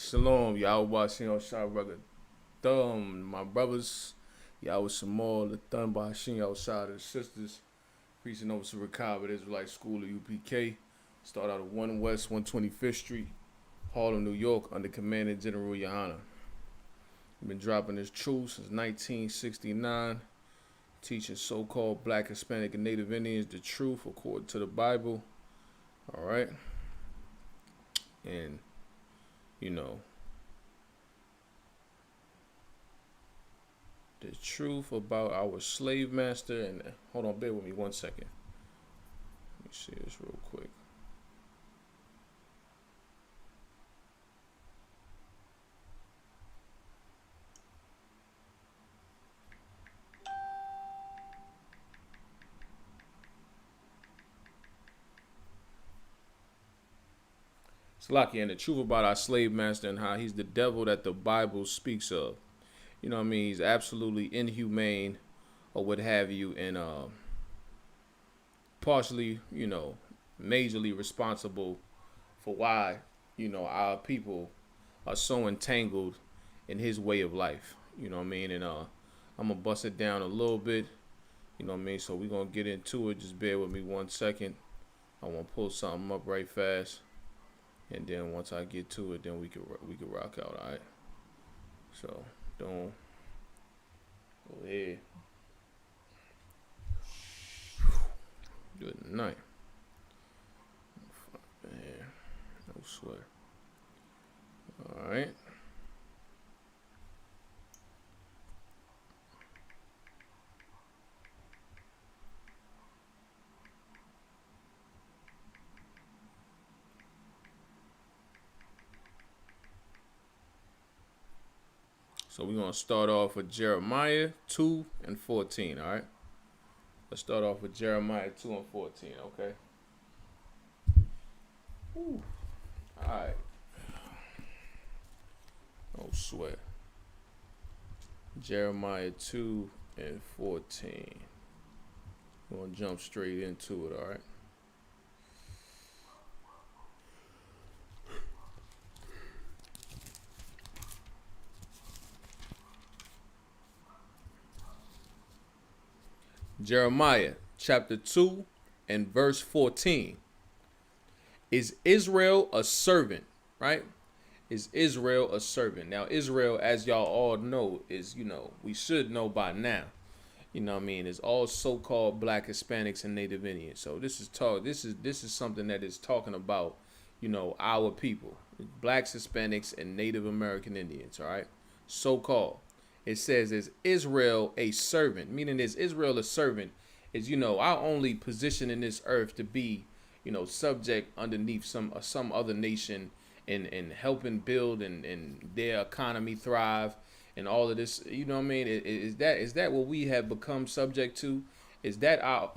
Shalom, y'all watching on Shah Rugger Thumb, my brothers. Y'all with some more the Thumb by Hashem outside of the sisters. Preaching over to Recovered Israelite School of UPK. Start out at 1 West 125th Street, Harlem, New York, under Commanding General Yohana. We've been dropping this truth since 1969, teaching so-called Black, Hispanic, and Native Indians the truth according to the Bible. All right. And the truth about our slave master. And hold on, bear with me 1 second. Let me see this real quick. Salaki, and the truth about our slave master and how he's the devil that the Bible speaks of. You know what I mean? He's absolutely inhumane or what have you, and partially, majorly responsible for why, our people are so entangled in his way of life. You know what I mean? And I'm gonna bust it down a little bit. You know what I mean? So we're gonna get into it. Just bear with me 1 second. I wanna pull something up right fast. And then once I get to it, then we can rock out, all right? So don't go ahead. Good night. No sweat. All right. So we're going to start off with Jeremiah 2 and 14, all right? Let's start off with Jeremiah 2 and 14, okay? Whew. All right. No sweat. Jeremiah 2 and 14. We're going to jump straight into it, all right? Jeremiah chapter 2 and verse 14. Is Israel a servant, right? Is Israel a servant? Now, Israel, as y'all all know, is, we should know by now, is all so-called Black, Hispanics, and Native Indians. So this is something that is talking about, our people, Blacks, Hispanics, and Native American Indians, all right? So-called. It says, is Israel a servant? Meaning, is Israel a servant? Is, our only position in this earth to be, subject underneath some other nation and helping build and their economy thrive and all of this. You know what I mean? Is that what we have become subject to? Is that our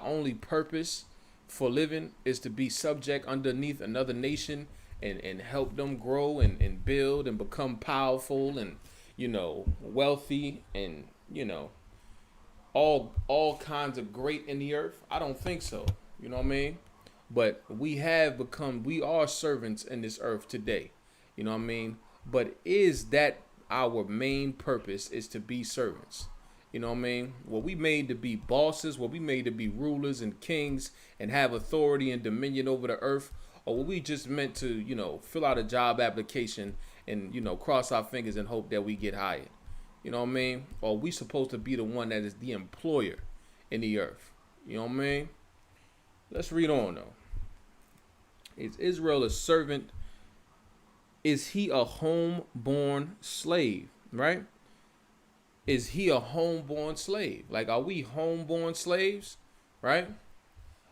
only purpose for living, is to be subject underneath another nation and help them grow and build and become powerful and wealthy and, all kinds of great in the earth? I don't think so. You know what I mean? But we are servants in this earth today. You know what I mean? But is that our main purpose, is to be servants? You know what I mean? Were we made to be bosses? Were we made to be rulers and kings and have authority and dominion over the earth? Or were we just meant to, fill out a job application and, cross our fingers and hope that we get hired? You know what I mean? Or are we supposed to be the one that is the employer in the earth? You know what I mean? Let's read on, though. Is Israel a servant? Is he a homeborn slave, right? Is he a homeborn slave? Like, are we homeborn slaves, right?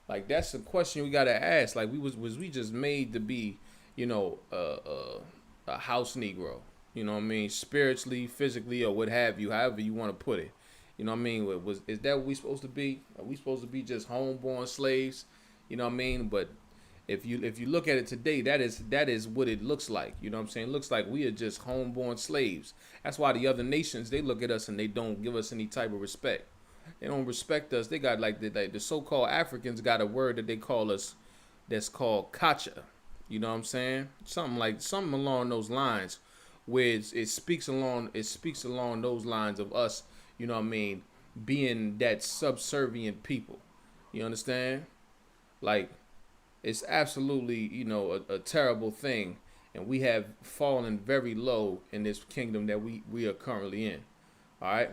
Like, that's the question we got to ask. Like, was we just made to be, a house Negro? You know what I mean? Spiritually, physically, or what have you, however you want to put it. You know what I mean? Is that what we supposed to be? Are we supposed to be just homeborn slaves? You know what I mean? But if you look at it today, that is what it looks like. You know what I'm saying? It looks like we are just homeborn slaves. That's why the other nations, they look at us and they don't give us any type of respect. They don't respect us. They got like the so-called Africans got a word that they call us that's called kacha. You know what I'm saying? Something along those lines, where it speaks along those lines of us. You know what I mean? Being that subservient people. You understand? Like, it's absolutely, a terrible thing, and we have fallen very low in this kingdom that we are currently in. All right.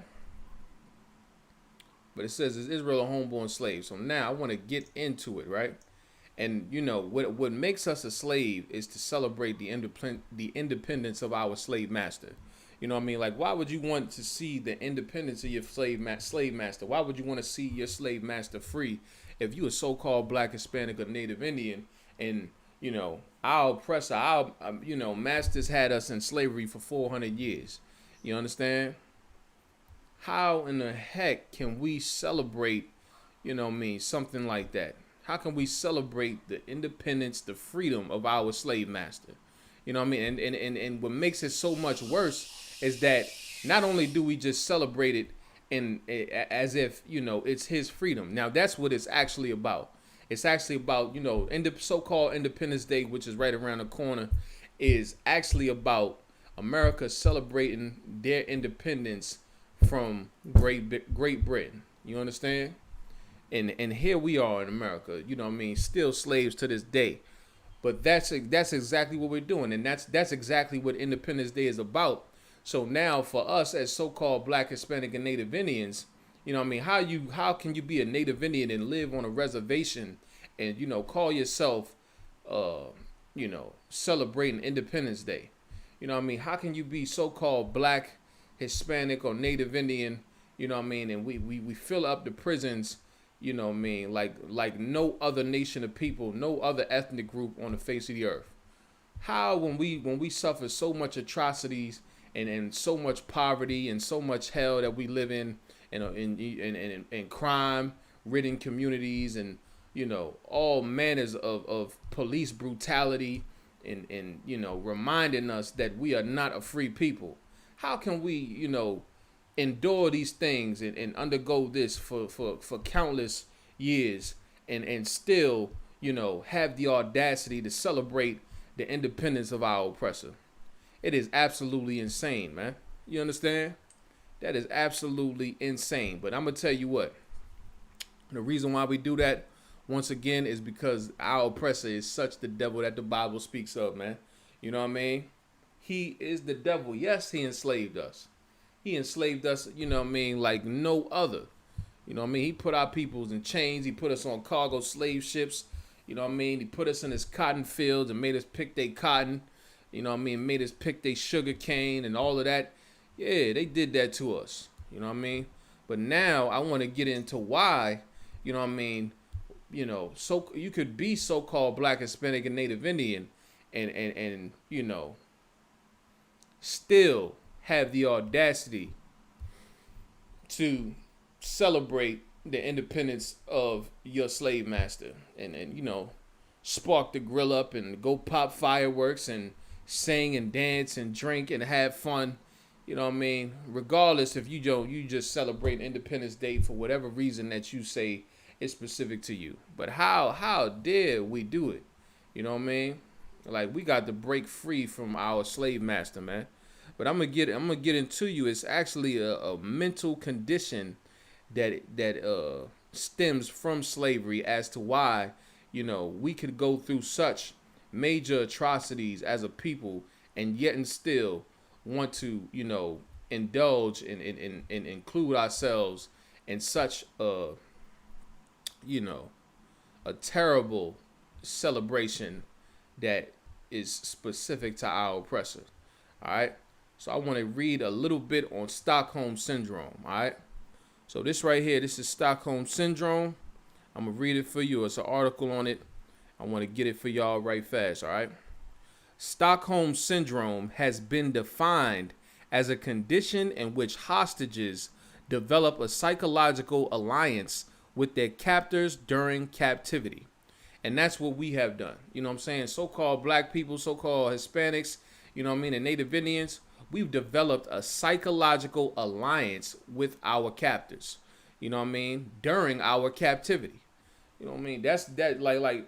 But it says, is Israel a homeborn slave? So now I want to get into it, right? And what makes us a slave is to celebrate the independence of our slave master. You know what I mean? Like, why would you want to see the independence of your slave master? Why would you want to see your slave master free if you a so-called Black, Hispanic, or Native Indian, and our oppressor, our masters had us in slavery for 400 years? You understand? How in the heck can we celebrate, something like that? How can we celebrate the independence, the freedom of our slave master? You know what I mean? And what makes it so much worse is that not only do we just celebrate it as if, it's his freedom. Now, that's what it's actually about. It's actually about, so-called Independence Day, which is right around the corner, is actually about America celebrating their independence from Great Britain. You understand? And here we are in America, still slaves to this day. But that's exactly what we're doing, and that's exactly what Independence Day is about. So now for us as so-called Black, Hispanic, and Native Indians, how can you be a Native Indian and live on a reservation and call yourself celebrating Independence Day? How can you be so-called Black, Hispanic, or Native Indian, and we fill up the prisons, like no other nation of people, no other ethnic group on the face of the earth? How, when we suffer so much atrocities and so much poverty and so much hell that we live in crime ridden communities, and all manners of police brutality, and reminding us that we are not a free people, how can we endure these things and undergo this for countless years and still have the audacity to celebrate the independence of our oppressor? It is absolutely insane, man. You understand? That is absolutely insane. But I'm gonna tell you what, the reason why we do that, once again, is because our oppressor is such the devil that the Bible speaks of, man. You know what I mean? He is the devil. Yes, he enslaved us. He enslaved us, like no other. He put our peoples in chains. He put us on cargo slave ships. He put us in his cotton fields and made us pick their cotton. Made us pick their sugar cane and all of that. Yeah, they did that to us. But now I want to get into why, so you could be so-called Black, Hispanic, and Native Indian and still have the audacity to celebrate the independence of your slave master and spark the grill up and go pop fireworks and sing and dance and drink and have fun, regardless if you just celebrate Independence Day for whatever reason that you say is specific to you. But how dare we do it? Like, we got to break free from our slave master, man. But I'm gonna get into you. It's actually a mental condition that stems from slavery as to why we could go through such major atrocities as a people and yet and still want to indulge and include ourselves in such a terrible celebration that is specific to our oppressor. All right. So I want to read a little bit on Stockholm Syndrome, all right? So this right here, this is Stockholm Syndrome. I'm going to read it for you. It's an article on it. I want to get it for y'all right fast, all right? Stockholm Syndrome has been defined as a condition in which hostages develop a psychological alliance with their captors during captivity. And that's what we have done. So-called Black people, so-called Hispanics, and Native Indians, we've developed a psychological alliance with our captors, during our captivity. That's that, like,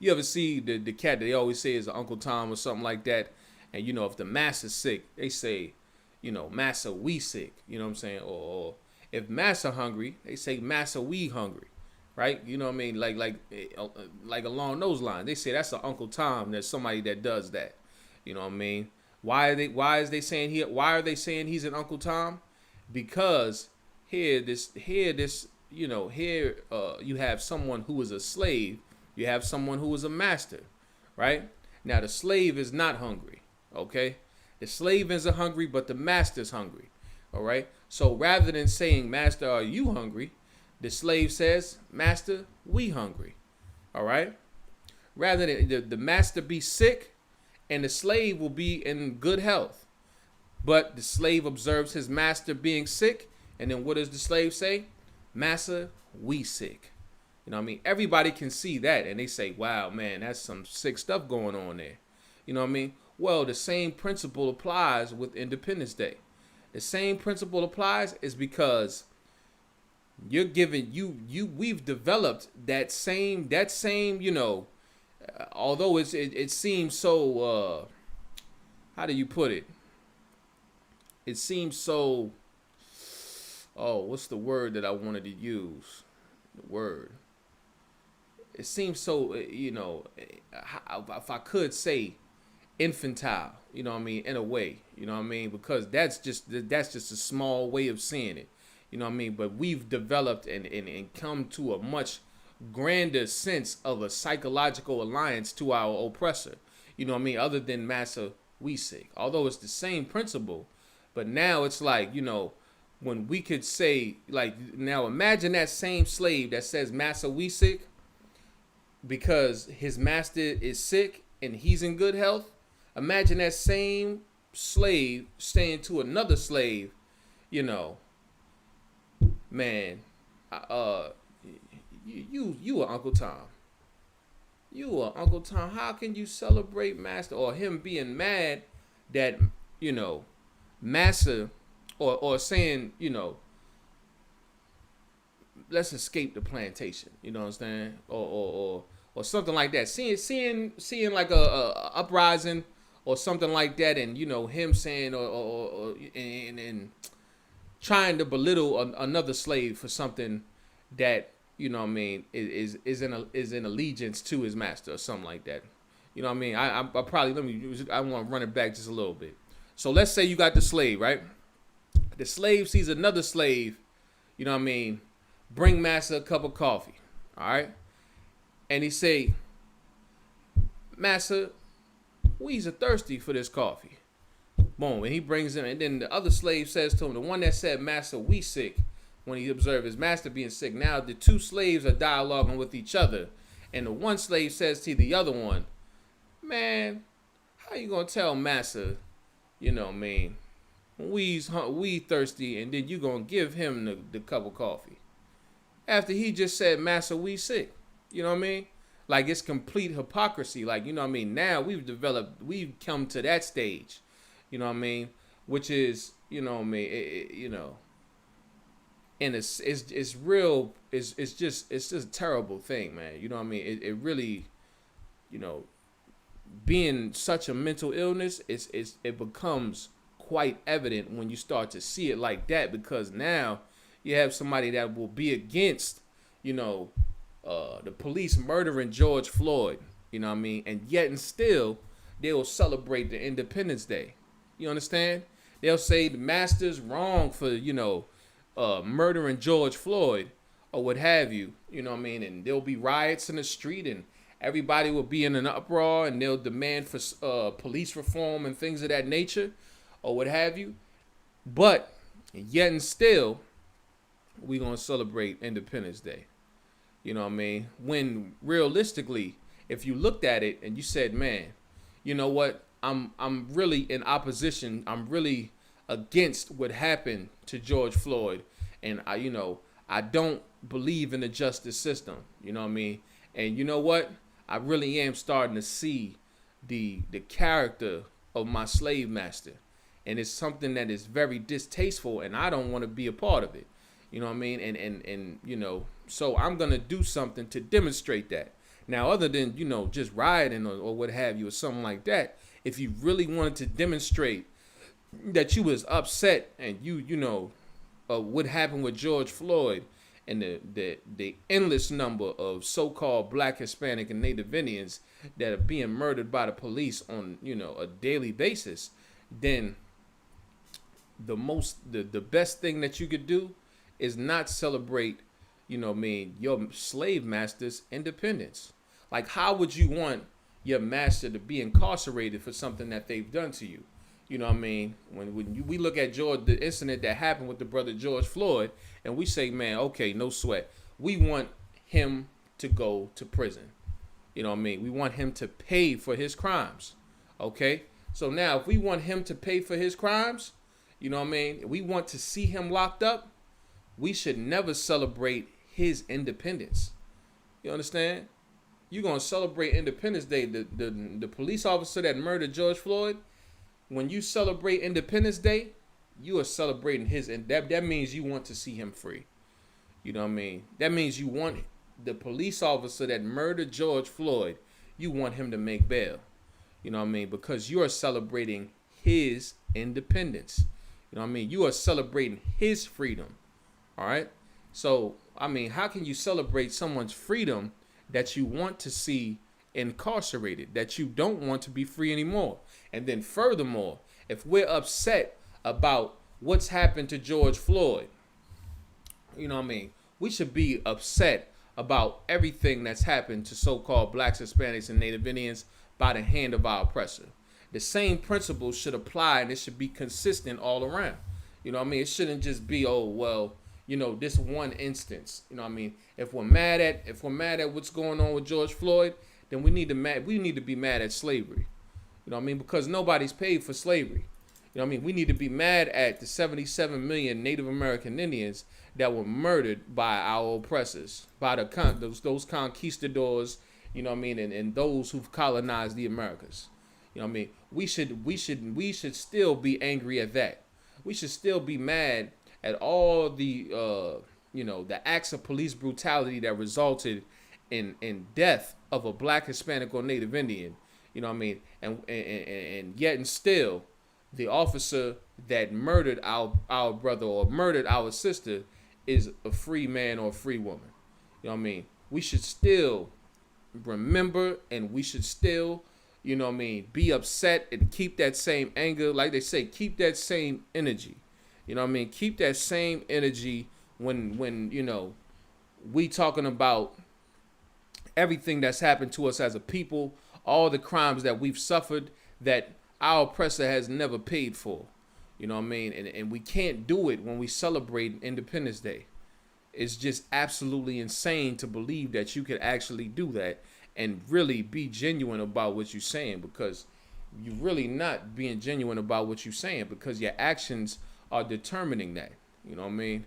you ever see the cat that they always say is Uncle Tom or something like that? And if the master's sick, they say, Master, we sick. You know what I'm saying? Or if Master hungry, they say Master, we hungry. Right? You know what I mean? Like along those lines. They say that's an Uncle Tom. There's somebody that does that. You know what I mean? Why are they saying he's an Uncle Tom? Because here you have someone who is a slave, you have someone who is a master, right? Now the slave is not hungry, okay? The slave isn't hungry, but the master's hungry, all right? So rather than saying, Master, are you hungry? The slave says, Master, we hungry, all right? Rather than the master be sick and the slave will be in good health. But the slave observes his master being sick, and then what does the slave say? Master, we sick. You know what I mean? Everybody can see that, and they say, wow, man, that's some sick stuff going on there. You know what I mean? Well, the same principle applies with Independence Day. The same principle applies is because you're giving we've developed that same although it seems so how do you put it? It seems so, what's the word that I wanted to use? The word. It seems so, if I could say infantile, you know what I mean, in a way, you know what I mean, because that's just a small way of seeing it, you know what I mean, but we've developed and come to a much grander sense of a psychological alliance to our oppressor, you know what I mean, other than Master, we sick, although it's the same principle. But now it's like, when we could say, like, now imagine that same slave that says, Master, we sick, because his master is sick and he's in good health. Imagine that same slave saying to another slave, man, you are Uncle Tom. You are Uncle Tom. How can you celebrate Master, or him being mad that, Master, or saying, let's escape the plantation, you know what I'm saying, or something like that. Seeing like a uprising or something like that, and him saying and trying to belittle another slave for something that is in allegiance to his master or something like that. You know what I mean? I probably I want to run it back just a little bit. So let's say you got the slave, right? The slave sees another slave, you know what I mean, bring master a cup of coffee, all right? And he say, Master, we's are thirsty for this coffee. Boom, and he brings him, and then the other slave says to him, the one that said, Master, we sick, when he observed his master being sick. Now the two slaves are dialoguing with each other, and the one slave says to the other one, man, how you gonna tell master, we thirsty, and then you gonna give him the cup of coffee after he just said, Master, we sick? You know what I mean? Like, it's complete hypocrisy. Like, you know what I mean? Now we've come to that stage, you know what I mean? Which is, you know what I mean? And it's real. It's just a terrible thing, man. You know what I mean? It really, being such a mental illness, it becomes quite evident when you start to see it like that, because now you have somebody that will be against, the police murdering George Floyd, you know what I mean? And yet and still, they'll celebrate the Independence Day. You understand? They'll say the master's wrong for, murdering George Floyd or what have you, you know what I mean? And there'll be riots in the street, and everybody will be in an uproar, and they'll demand for police reform and things of that nature or what have you. But yet and still, we're going to celebrate Independence Day. You know what I mean? When realistically, if you looked at it and you said, man, you know what? I'm really in opposition. I'm really against what happened to George Floyd. And I don't believe in the justice system. You know what I mean? And you know what? I really am starting to see the character of my slave master. And it's something that is very distasteful, and I don't want to be a part of it. You know what I mean? And so I'm going to do something to demonstrate that. Now, other than, just rioting or what have you or something like that, if you really wanted to demonstrate that you was upset and what happened with George Floyd and the endless number of so-called Black, Hispanic, and Native Indians that are being murdered by the police on a daily basis, then the best thing that you could do is not celebrate your slave master's independence. Like, how would you want your master to be incarcerated for something that they've done to you? You know what I mean? We look at the incident that happened with the brother George Floyd, and we say, man, okay, no sweat. We want him to go to prison. You know what I mean? We want him to pay for his crimes. Okay? So now, if we want him to pay for his crimes, you know what I mean? We want to see him locked up. We should never celebrate his independence. You understand? You're going to celebrate Independence Day. The police officer that murdered George Floyd, when you celebrate Independence Day, you are celebrating his, and that means you want to see him free. You know what I mean? That means you want the police officer that murdered George Floyd, you want him to make bail. You know what I mean? Because you are celebrating his independence. You know what I mean? You are celebrating his freedom. All right? So, I mean, how can you celebrate someone's freedom that you want to see incarcerated, that you don't want to be free anymore? And then furthermore, if we're upset about what's happened to George Floyd, you know what I mean? We should be upset about everything that's happened to so-called Blacks, Hispanics, and Native Indians by the hand of our oppressor. The same principles should apply, and it should be consistent all around. You know what I mean? It shouldn't just be, oh, well, this one instance. You know what I mean? If we're mad at what's going on with George Floyd, then we need to be mad at slavery. You know what I mean? Because nobody's paid for slavery. You know what I mean? We need to be mad at the 77 million Native American Indians that were murdered by our oppressors, by those conquistadors, you know what I mean, and those who've colonized the Americas. You know what I mean? We should still be angry at that. We should still be mad at all the the acts of police brutality that resulted in death of a Black, Hispanic, or Native Indian. You know what I mean? And yet and still, the officer that murdered our brother or murdered our sister is a free man or a free woman. You know what I mean? We should still remember, and we should still, you know what I mean, be upset and keep that same anger. Like they say, keep that same energy. You know what I mean? Keep that same energy when we talking about everything that's happened to us as a people, all the crimes that we've suffered that our oppressor has never paid for. You know what I mean? And we can't do it when we celebrate Independence Day. It's just absolutely insane to believe that you could actually do that and really be genuine about what you're saying, because you're really not being genuine about what you're saying, because your actions are determining that. You know what I mean?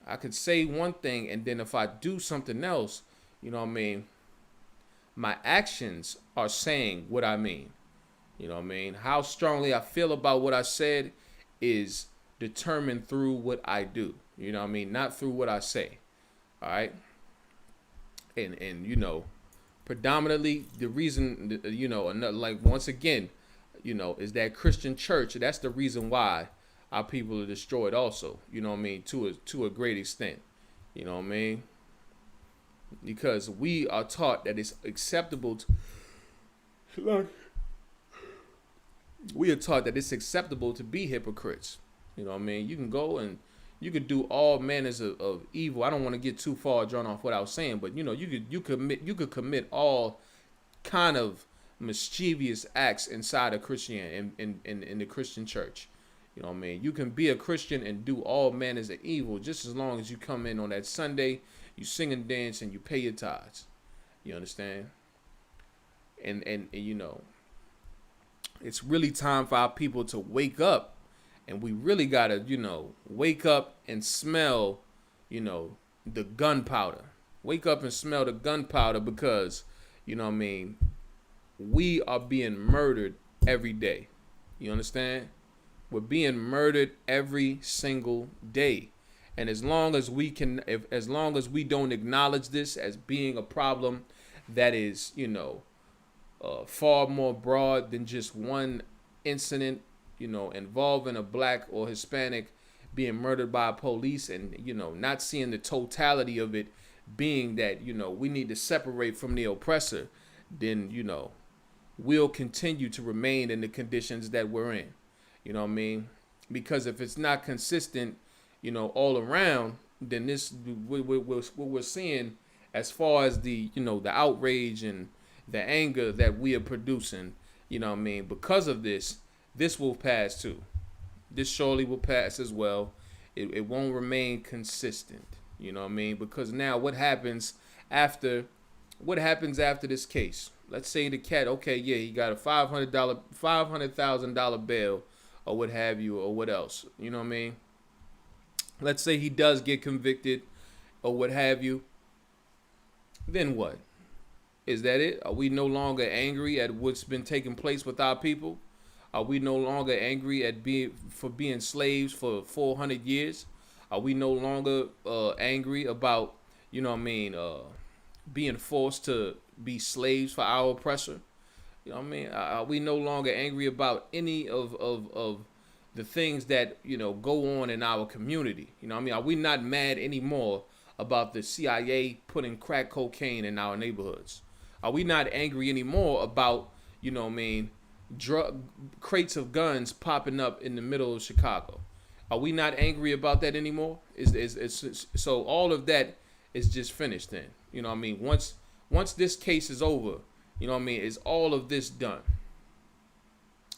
I could say one thing, and then if I do something else, you know what I mean, my actions are saying what I mean. You know what I mean? How strongly I feel about what I said is determined through what I do. You know what I mean? Not through what I say. All right? And predominantly the reason, like once again, is that Christian church. That's the reason why our people are destroyed also. You know what I mean? To a great extent. You know what I mean? Because we are taught that it's acceptable to... We are taught that it's acceptable to be hypocrites. You know what I mean? You can go and you could do all manners of evil. I don't want to get too far drawn off what I was saying, but you could commit all kind of mischievous acts inside of Christianity in the Christian church. You know what I mean? You can be a Christian and do all manners of evil just as long as you come in on that Sunday, you sing and dance, and you pay your tithes. You understand? And it's really time for our people to wake up, and we really gotta, wake up and smell, the gunpowder. Wake up and smell the gunpowder, because, you know what I mean, we are being murdered every day. You understand? We're being murdered every single day. And as long as we don't acknowledge this as being a problem that is, far more broad than just one incident, involving a black or Hispanic being murdered by police, and not seeing the totality of it being that we need to separate from the oppressor, then we'll continue to remain in the conditions that we're in. You know what I mean? Because if it's not consistent, all around, then this what we're seeing as far as the outrage and the anger that we are producing, because of this will pass too. This surely will pass as well. It won't remain consistent. You know what I mean? Because now what happens after this case? Let's say the cat, okay, yeah, he got a $500,000 bail or what have you, or what else. You know what I mean? Let's say he does get convicted or what have you. Then what? Is that it? Are we no longer angry at what's been taking place with our people? Are we no longer angry at being slaves for 400 years? Are we no longer angry about, being forced to be slaves for our oppressor? You know what I mean? Are we no longer angry about any of the things that, go on in our community? You know what I mean? Are we not mad anymore about the CIA putting crack cocaine in our neighborhoods? Are we not angry anymore about, drug crates of guns popping up in the middle of Chicago? Are we not angry about that anymore? So all of that is just finished then. You know what I mean? Once this case is over, is all of this done?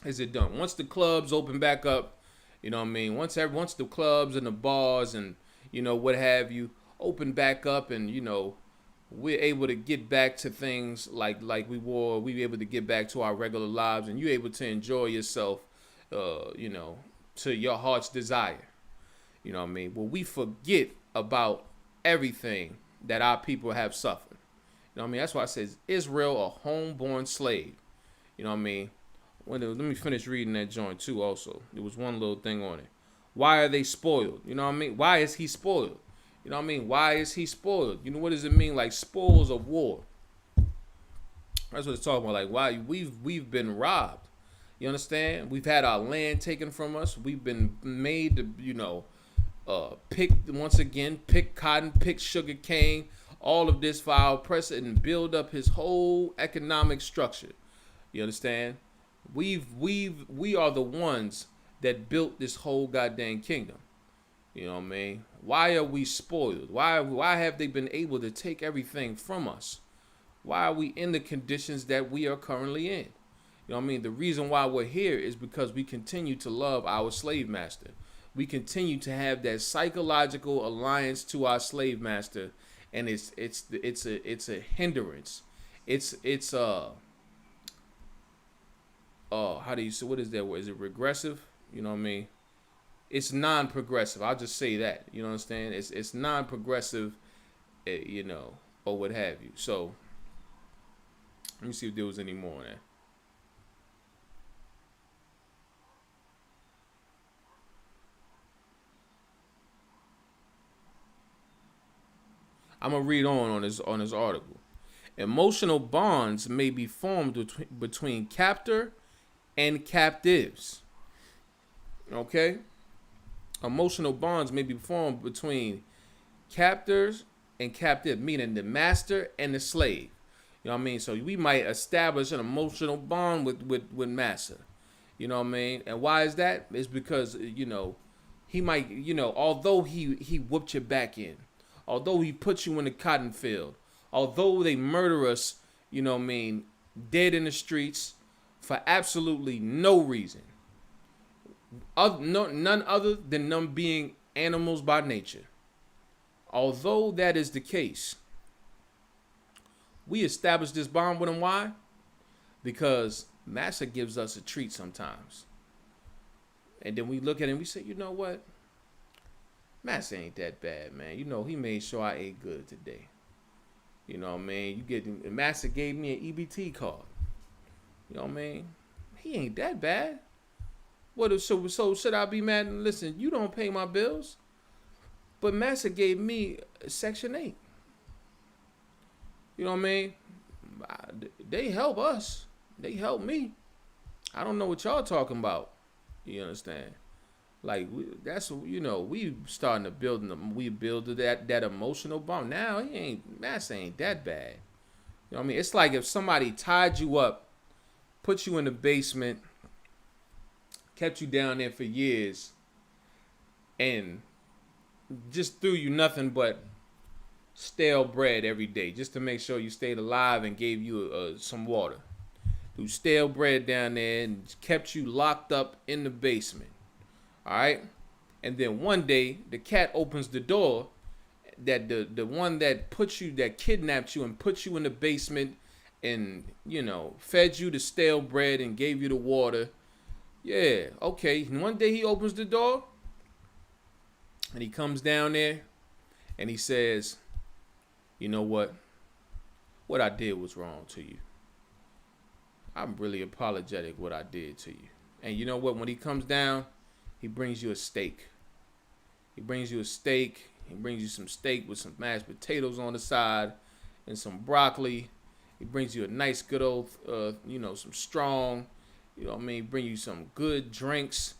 Is it done? Once the clubs open back up, once the clubs and the bars and, what have you, open back up, and, we're able to get back to things like we were able to get back to our regular lives, and you're able to enjoy yourself, to your heart's desire. You know what I mean? Well, we forget about everything that our people have suffered. You know what I mean? That's why it says Israel, a homeborn slave. You know what I mean? Let me finish reading that joint too also. There was one little thing on it. Why are they spoiled? You know what I mean? Why is he spoiled? You know what I mean? Why is he spoiled? You know, what does it mean? Like spoils of war. That's what it's talking about. Like, why we've been robbed. You understand? We've had our land taken from us. We've been made to, pick cotton, pick sugar cane, all of this for our oppressor, and build up his whole economic structure. You understand? We are the ones that built this whole goddamn kingdom. You know what I mean? Why are we spoiled? Why have they been able to take everything from us? Why are we in the conditions that we are currently in? You know what I mean? The reason why we're here is because we continue to love our slave master. We continue to have that psychological alliance to our slave master, and it's a hindrance. It's how do you say, what is that word? Is it regressive? You know what I mean? It's non-progressive. I'll just say that. You know what I'm saying? It's non-progressive, or what have you. So let me see if there was any more on that. I'm gonna read on this article. Emotional bonds may be formed between captor and captives. Okay? Emotional bonds may be formed between captors and captive, meaning the master and the slave. You know what I mean? So we might establish an emotional bond with master. You know what I mean? And why is that? It's because, he might, although he whooped your back in, although he put you in the cotton field, although they murder us, dead in the streets for absolutely no reason, none other than them being animals by nature. Although that is the case, we establish this bond with them. Why? Because Master gives us a treat sometimes. And then we look at him and we say, you know what? Master ain't that bad, man. He made sure I ate good today. You know what I mean? Master gave me an EBT card. You know what I mean? He ain't that bad. So should I be mad? Listen, you don't pay my bills, but Master gave me Section 8. You know what I mean? They help us. They help me. I don't know what y'all talking about. You understand? Like we starting to build them. We build that emotional bond. Now Mass ain't that bad. You know what I mean? It's like if somebody tied you up, put you in the basement, kept you down there for years, and just threw you nothing but stale bread every day just to make sure you stayed alive and gave you some water. Threw stale bread down there and kept you locked up in the basement. All right? And then one day the cat opens the door, that the one that kidnapped you and put you in the basement and, fed you the stale bread and gave you the water. Yeah, okay. And one day he opens the door and he comes down there and he says, you know what? What I did was wrong to you. I'm really apologetic what I did to you. And you know what? When he comes down, he brings you a steak. He brings you some steak with some mashed potatoes on the side and some broccoli. He brings you a nice good old, some strong, bring you some good drinks.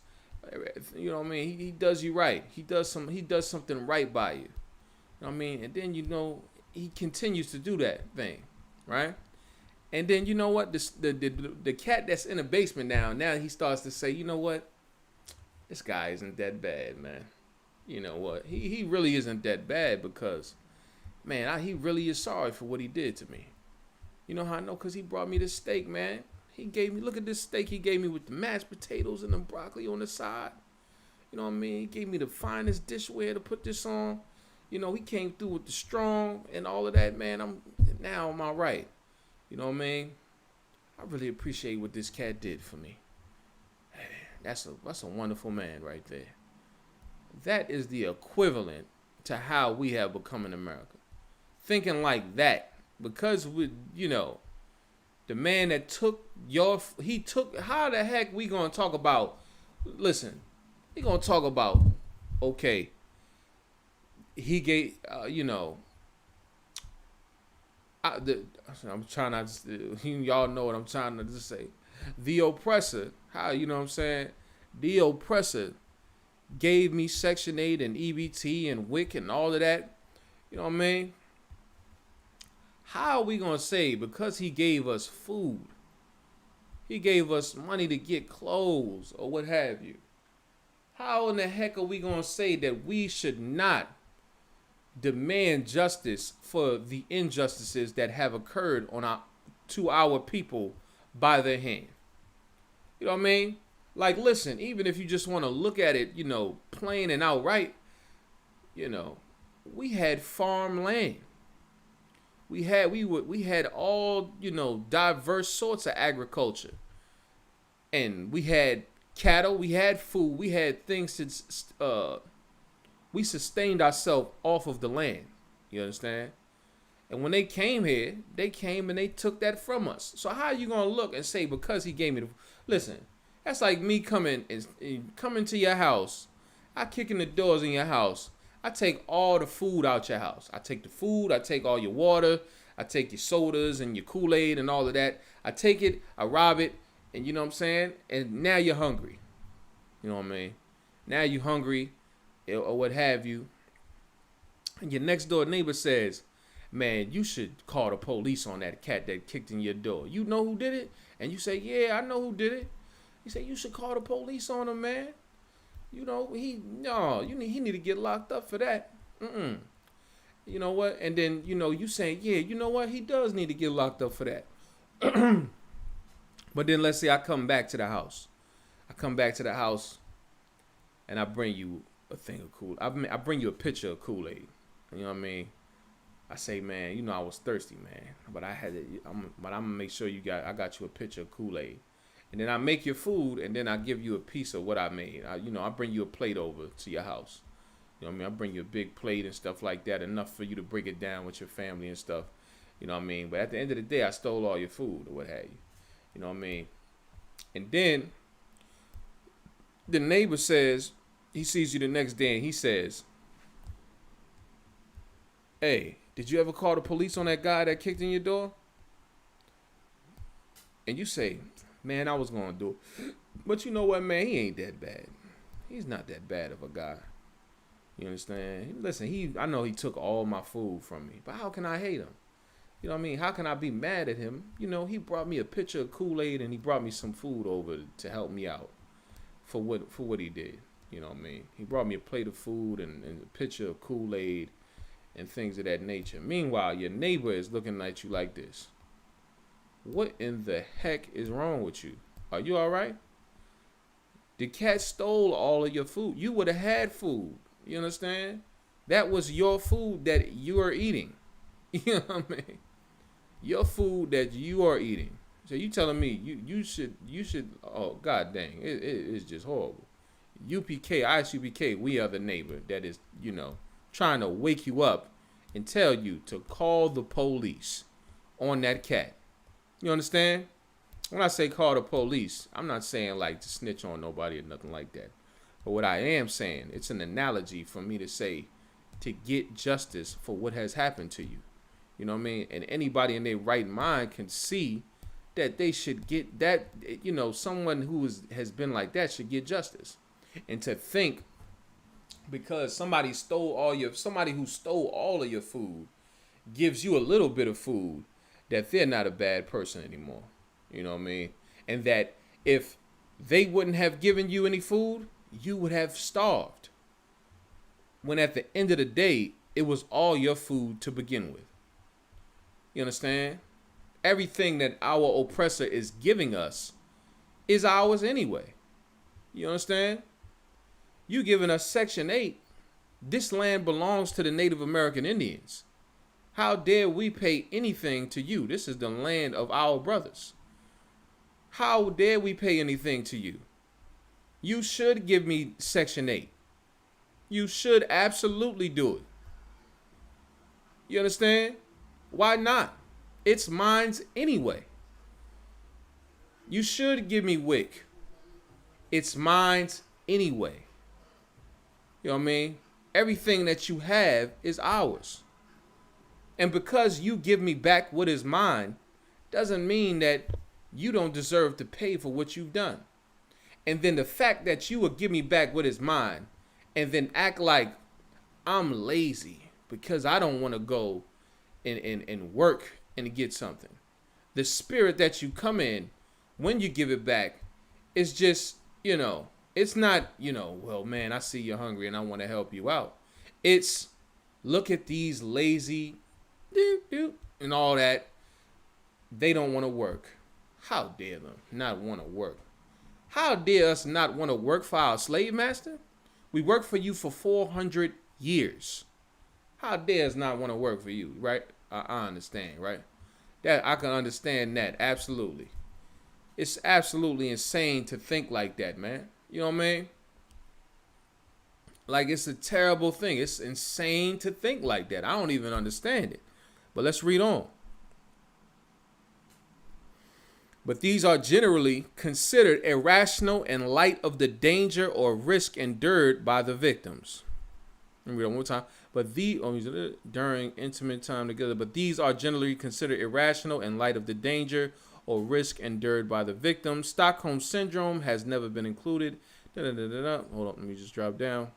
You know what I mean? He does you right. He does something right by you. You know what I mean? And then, he continues to do that thing, right? And then you know what? The cat that's in the basement now he starts to say, you know what? This guy isn't that bad, man. You know what? He really isn't that bad because, man, he really is sorry for what he did to me. You know how I know? Because he brought me this steak, man. Look at this steak he gave me with the mashed potatoes and the broccoli on the side. You know what I mean? He gave me the finest dishware to put this on. He came through with the strong and all of that, man. I'm all right. You know what I mean? I really appreciate what this cat did for me. That's a wonderful man right there. That is the equivalent to how we have become in America. Thinking like that. Because the man that took how the heck we gonna talk about, listen, we gonna talk about, okay, he gave, I'm trying not to, y'all know what I'm trying to just say. The oppressor, the oppressor gave me Section 8 and EBT and WIC and all of that. You know what I mean? How are we going to say because he gave us food, he gave us money to get clothes or what have you? How in the heck are we going to say that we should not demand justice for the injustices that have occurred to our people by their hand? You know what I mean? Like, listen, even if you just want to look at it, plain and outright, we had farmland. We had all, diverse sorts of agriculture. And we had cattle, we had food, we had things we sustained ourselves off of the land. You understand? And when they came here, they came and they took that from us. So how are you going to look and say because he gave me listen, that's like me coming to your house. I kick in the doors in your house. I take all the food out your house. I take the food. I take all your water. I take your sodas and your Kool-Aid and all of that. I take it. I rob it. And you know what I'm saying? And now you're hungry. You know what I mean? Now you're hungry or what have you. And your next door neighbor says, man, you should call the police on that cat that kicked in your door. You know who did it? And you say, yeah, I know who did it. He said, you should call the police on him, man. He need to get locked up for that. You know what? And then, you saying, yeah, you know what? He does need to get locked up for that. But then let's say I come back to the house. And I bring you a thing of Kool-Aid. I bring you a pitcher of Kool-Aid. You know what I mean? I say, man, I was thirsty, man. But I'm gonna make sure I got you a pitcher of Kool-Aid. And then I make your food, and then I give you a piece of what I made. I bring you a plate over to your house. You know what I mean? I bring you a big plate and stuff like that, enough for you to break it down with your family and stuff. You know what I mean? But at the end of the day, I stole all your food or what have you. You know what I mean? And then the neighbor says, he sees you the next day, and he says, hey, did you ever call the police on that guy that kicked in your door? and you say, man, I was gonna do it. But you know what, man, he ain't that bad. He's not that bad of a guy. You understand? Listen, I know he took all my food from me, but how can I hate him? You know what I mean? How can I be mad at him? You know, he brought me a pitcher of Kool-Aid and he brought me some food over to help me out for what he did. You know what I mean? He brought me a plate of food and a pitcher of Kool-Aid and things of that nature. Meanwhile, your neighbor is looking at you like this. What in the heck is wrong with you? Are you all right? The cat stole all of your food. You would have had food. You understand? That was your food that you are eating. You know what I mean? Your food that you are eating. So you telling me you should oh god dang, it is just horrible. UPK, ISUPK, we are the neighbor that is, trying to wake you up and tell you to call the police on that cat. You understand? When I say call the police, I'm not saying like to snitch on nobody or nothing like that. But what I am saying, it's an analogy for me to say to get justice for what has happened to you. You know what I mean? And anybody in their right mind can see that they should get that, someone who has been like that should get justice. And to think because somebody who stole all of your food gives you a little bit of food, that they're not a bad person anymore. You know what I mean? And that if they wouldn't have given you any food, you would have starved. When at the end of the day, it was all your food to begin with. You understand? Everything that our oppressor is giving us is ours anyway. You understand? You giving us Section 8. This land belongs to the Native American Indians. How dare we pay anything to you? This is the land of our brothers. How dare we pay anything to you? You should give me Section 8. You should absolutely do it. You understand? Why not? It's mine's anyway. You should give me WIC. It's mine's anyway. You know what I mean? Everything that you have is ours. And because you give me back what is mine, doesn't mean that you don't deserve to pay for what you've done. And then the fact that you will give me back what is mine and then act like I'm lazy because I don't want to go and work and get something. The spirit that you come in when you give it back is just, it's not, well, man, I see you're hungry and I want to help you out. It's look at these lazy and all that. They don't want to work. How dare them not want to work? How dare us not want to work for our slave master? We worked for you for 400 years. How dare us not want to work for you, right? I understand, right? That I can understand that, absolutely. It's absolutely insane to think like that, man. You know what I mean? Like, it's a terrible thing. It's insane to think like that. I don't even understand it. But let's read on. But these are generally considered irrational in light of the danger or risk endured by the victims. Let me read it one more time. But during intimate time together. But these are generally considered irrational in light of the danger or risk endured by the victims. Stockholm syndrome has never been included. Hold on, let me just drop down.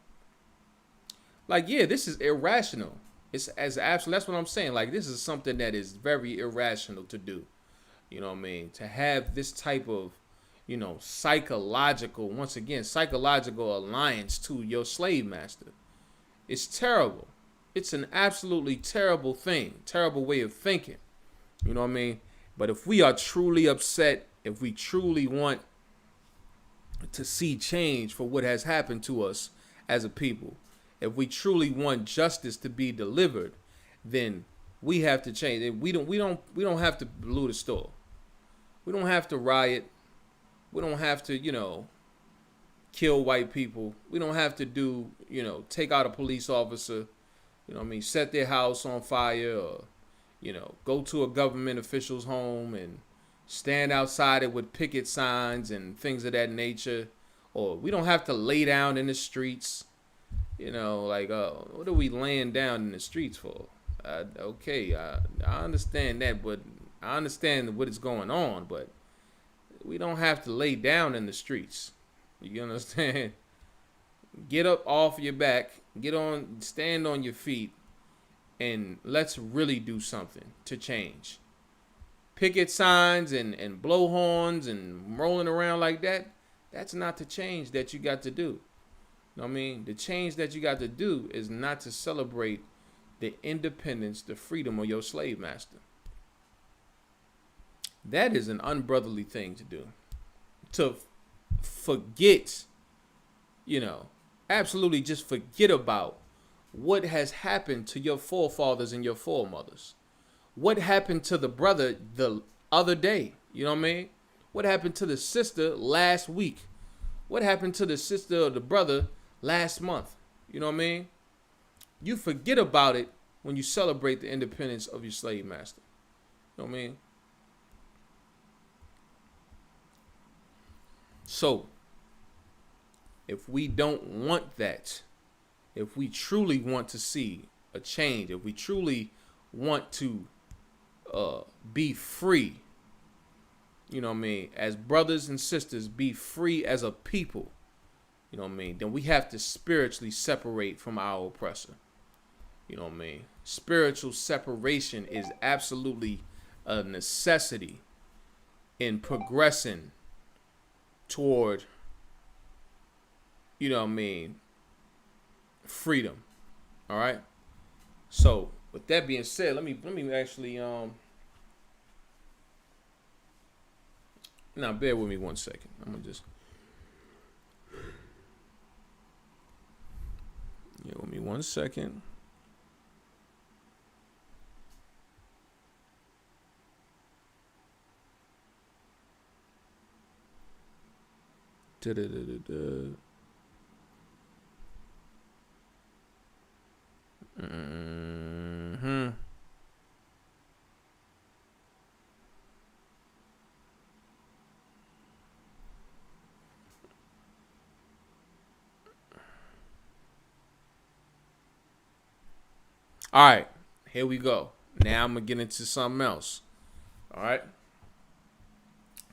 Like, yeah, this is irrational. It's as absolute. That's what I'm saying. Like, this is something that is very irrational to do. You know what I mean? To have this type of, psychological alliance to your slave master. It's terrible. It's an absolutely terrible thing. Terrible way of thinking. You know what I mean? But if we are truly upset, if we truly want to see change for what has happened to us as a people, if we truly want justice to be delivered, then we have to change. We don't have to loot a store. We don't have to riot. We don't have to, kill white people. We don't have to take out a police officer, set their house on fire, or, go to a government official's home and stand outside it with picket signs and things of that nature. Or we don't have to lay down in the streets. What are we laying down in the streets for? Okay, I understand that, but I understand what is going on, but we don't have to lay down in the streets. You understand? Get up off your back, stand on your feet, and let's really do something to change. Picket signs and blow horns and rolling around like that, that's not the change that you got to do. You know what I mean? The change that you got to do is not to celebrate the independence, the freedom of your slave master. That is an unbrotherly thing to do. To forget, absolutely just forget about what has happened to your forefathers and your foremothers. What happened to the brother the other day? You know what I mean? What happened to the sister last week? What happened to the sister or the brother last month? You know what I mean? You forget about it when you celebrate the independence of your slave master. You know what I mean? So, if we don't want that, if we truly want to see a change, if we truly want to be free, you know what I mean, as brothers and sisters, be free as a people, you know what I mean, then we have to spiritually separate from our oppressor. You know what I mean? Spiritual separation is absolutely a necessity in progressing toward, you know what I mean, freedom. All right. So with that being said, let me actually now bear with me 1 second. I'm gonna just with me 1 second. Mm-hmm. All right, here we go. Now I'm gonna get into something else. All right.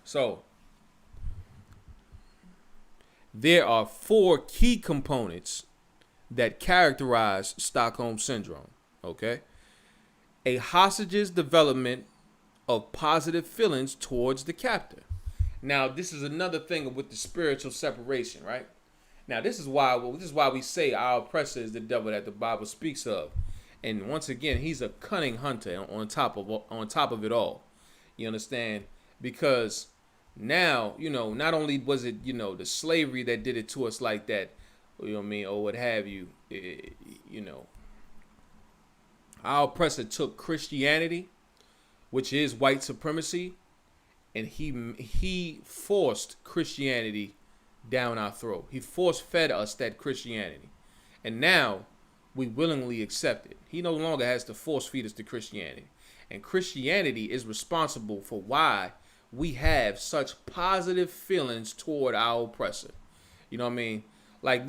So there are 4 key components that characterize Stockholm Syndrome, okay? A hostage's development of positive feelings towards the captor. Now, this is another thing with the spiritual separation, right? Now, this is why we say our oppressor is the devil that the Bible speaks of. And once again, he's a cunning hunter on top of it all. You understand? Because now, not only was it, the slavery that did it to us like that, you know what I mean, or what have you, our oppressor took Christianity, which is white supremacy, and he forced Christianity down our throat. He force-fed us that Christianity. And now we willingly accept it. He no longer has to force-feed us the Christianity. And Christianity is responsible for why we have such positive feelings toward our oppressor. You know what I mean? Like,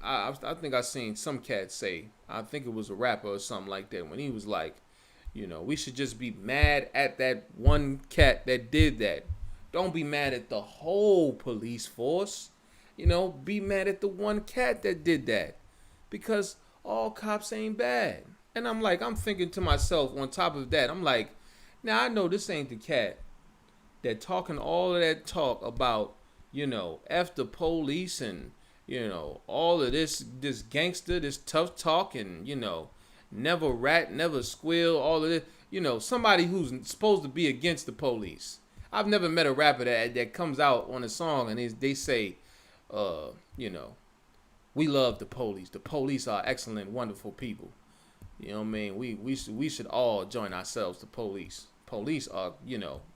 I think I seen some cat say, I think it was a rapper or something like that, when he was like, we should just be mad at that one cat that did that. Don't be mad at the whole police force. Be mad at the one cat that did that. Because all cops ain't bad. And I'm thinking to myself, on top of that, I'm like, now I know this ain't the cat that talking all of that talk about, F the police and, all of this gangster, this tough talk and, never rat, never squeal, all of this, somebody who's supposed to be against the police. I've never met a rapper that comes out on a song and they say, we love the police. The police are excellent, wonderful people. You know what I mean? We should all join ourselves to police. Police are,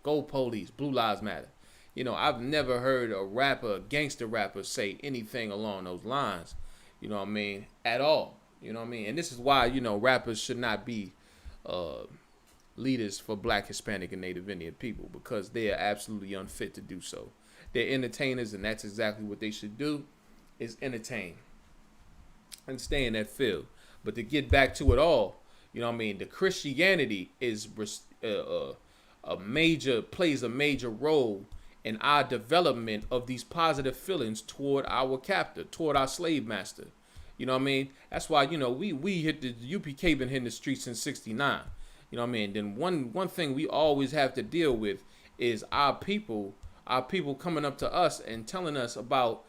go police, Blue Lives Matter. I've never heard a gangster rapper say anything along those lines, you know what I mean, at all. You know what I mean? And this is why, rappers should not be leaders for Black, Hispanic, and Native Indian people, because they are absolutely unfit to do so. They're entertainers, and that's exactly what they should do, is entertain and stay in that field. But to get back to it all, you know what I mean, the Christianity is plays a major role in our development of these positive feelings toward our captor, toward our slave master. You know what I mean? That's why, we hit the UPK been hitting the streets since '69. You know what I mean? Then one thing we always have to deal with is our people coming up to us and telling us about,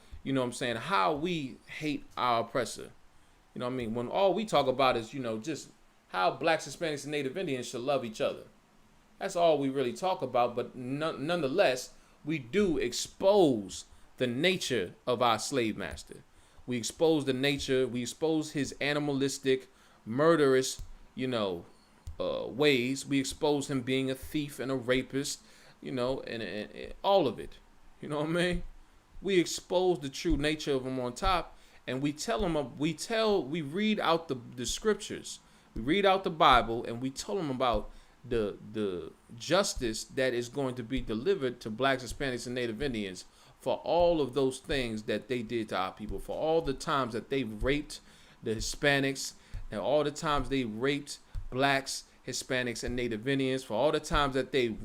how we hate our oppressor. You know what I mean? When all we talk about is, just how blacks, Hispanics, and Native Indians should love each other. That's all we really talk about. But nonetheless, we do expose the nature of our slave master. We expose the nature. We expose his animalistic, murderous, ways. We expose him being a thief and a rapist, and all of it. You know what I mean? We expose the true nature of him on top, and we tell him. We read out the scriptures. We read out the Bible, and we tell him about the justice that is going to be delivered to blacks, Hispanics, and Native Indians for all of those things that they did to our people, for all the times that they raped the Hispanics, and all the times they raped blacks, Hispanics, and Native Indians, for all the times that they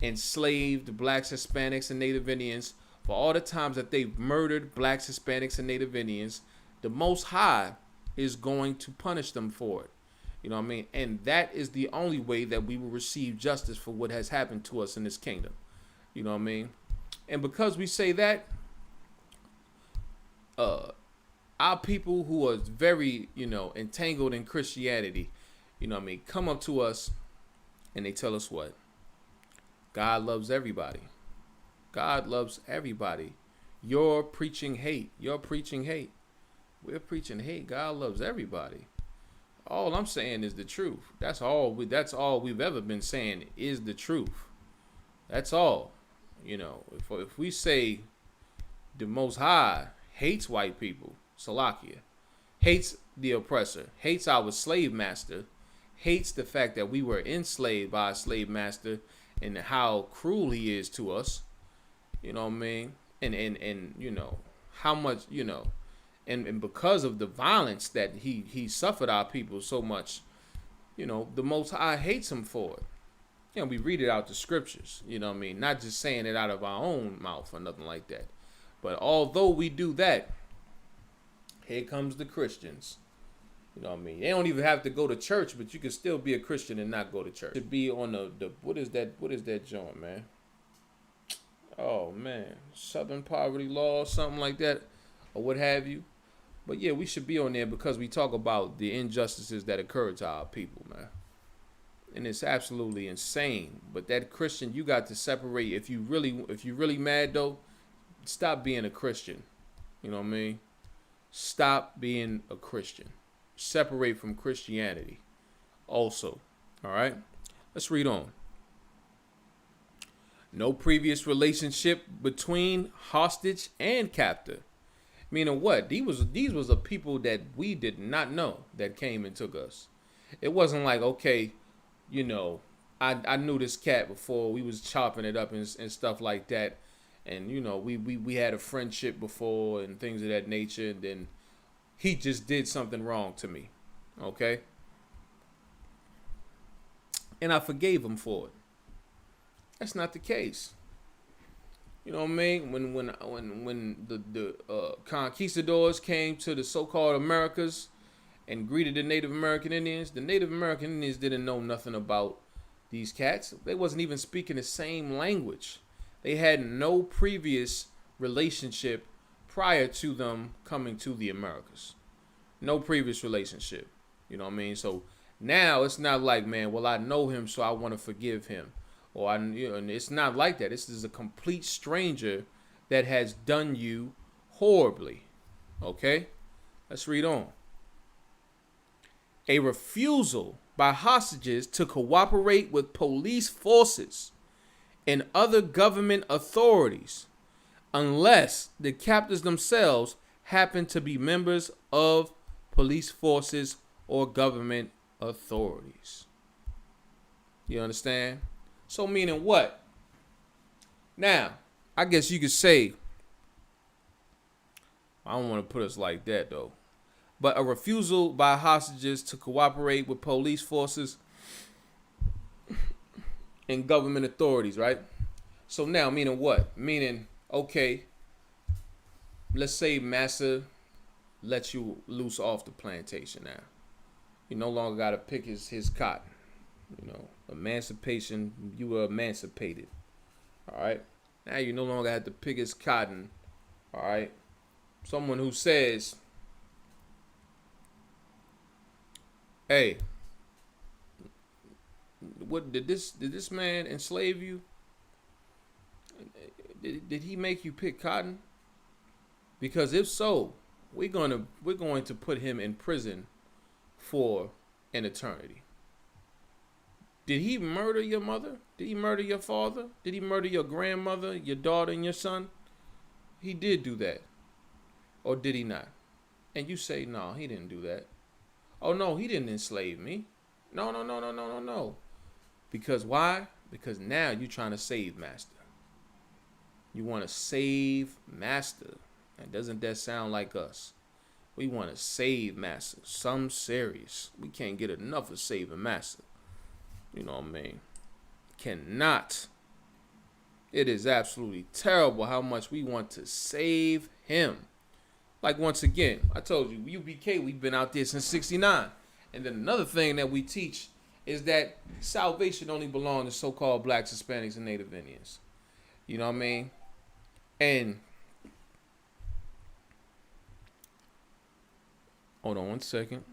enslaved blacks, Hispanics, and Native Indians, for all the times that they murdered blacks, Hispanics, and Native Indians. The Most High is going to punish them for it. You know what I mean? And that is the only way that we will receive justice for what has happened to us in this kingdom. You know what I mean? And because we say that, our people who are very, entangled in Christianity, come up to us and they tell us what? God loves everybody. God loves everybody. You're preaching hate. You're preaching hate. We're preaching hate. God loves everybody. All I'm saying is the truth. That's all we've ever been saying is the truth. That's all. If we say the Most High hates white people, Salakia, hates the oppressor, hates our slave master, hates the fact that we were enslaved by a slave master and how cruel he is to us, you know what I mean? And how much, and because of the violence that he suffered our people so much, the Most High hates him for it. We read it out the scriptures, you know what I mean? Not just saying it out of our own mouth or nothing like that. But although we do that, here comes the Christians. You know what I mean? They don't even have to go to church, but you can still be a Christian and not go to church. To be on the what is that joint, man? Oh man, Southern Poverty Law, something like that, or what have you. But yeah, we should be on there because we talk about the injustices that occur to our people, man. And it's absolutely insane. But that Christian, you got to separate. If you really mad though, stop being a Christian. You know what I mean? Stop being a Christian. Separate from Christianity. Also, all right. Let's read on. No previous relationship between hostage and captor. Meaning what? These was the people that we did not know that came and took us. It wasn't like, okay, I knew this cat before. We was chopping it up and stuff like that. And, we had a friendship before and things of that nature. And then he just did something wrong to me. Okay? And I forgave him for it. That's not the case. You know what I mean? When the conquistadors came to the so-called Americas and greeted the Native American Indians, the Native American Indians didn't know nothing about these cats. They wasn't even speaking the same language. They had no previous relationship prior to them coming to the Americas. No previous relationship. You know what I mean? So now it's not like, man, well, I know him, so I want to forgive him. Or and it's not like that. This is a complete stranger that has done you horribly. Okay? Let's read on. A refusal by hostages to cooperate with police forces and other government authorities unless the captors themselves happen to be members of police forces or government authorities. You understand? So meaning what? Now, I guess you could say, I don't want to put us like that though, but a refusal by hostages to cooperate with police forces and government authorities, right? So now, meaning what? Meaning, okay, let's say Massa lets you loose off the plantation now. You no longer got to pick his cotton. You know, emancipation, you were emancipated. All right. Now you no longer have to pick his cotton. All right. Someone who says, hey, what did this man enslave you? Did he make you pick cotton? Because if so, we're going to put him in prison for an eternity. Did he murder your mother? Did he murder your father? Did he murder your grandmother, your daughter, and your son? He did do that. Or did he not? And you say, no, he didn't do that. Oh, no, he didn't enslave me. No. Because why? Because now you're trying to save master. You want to save master. And doesn't that sound like us? We want to save master. Some serious. We can't get enough of saving master. You know what I mean? Cannot. It is absolutely terrible how much we want to save him. Like, once again, I told you, UBK, we've been out there since 69. And then another thing that we teach is that salvation only belongs to so-called blacks, Hispanics, and Native Indians. You know what I mean? And hold on one second.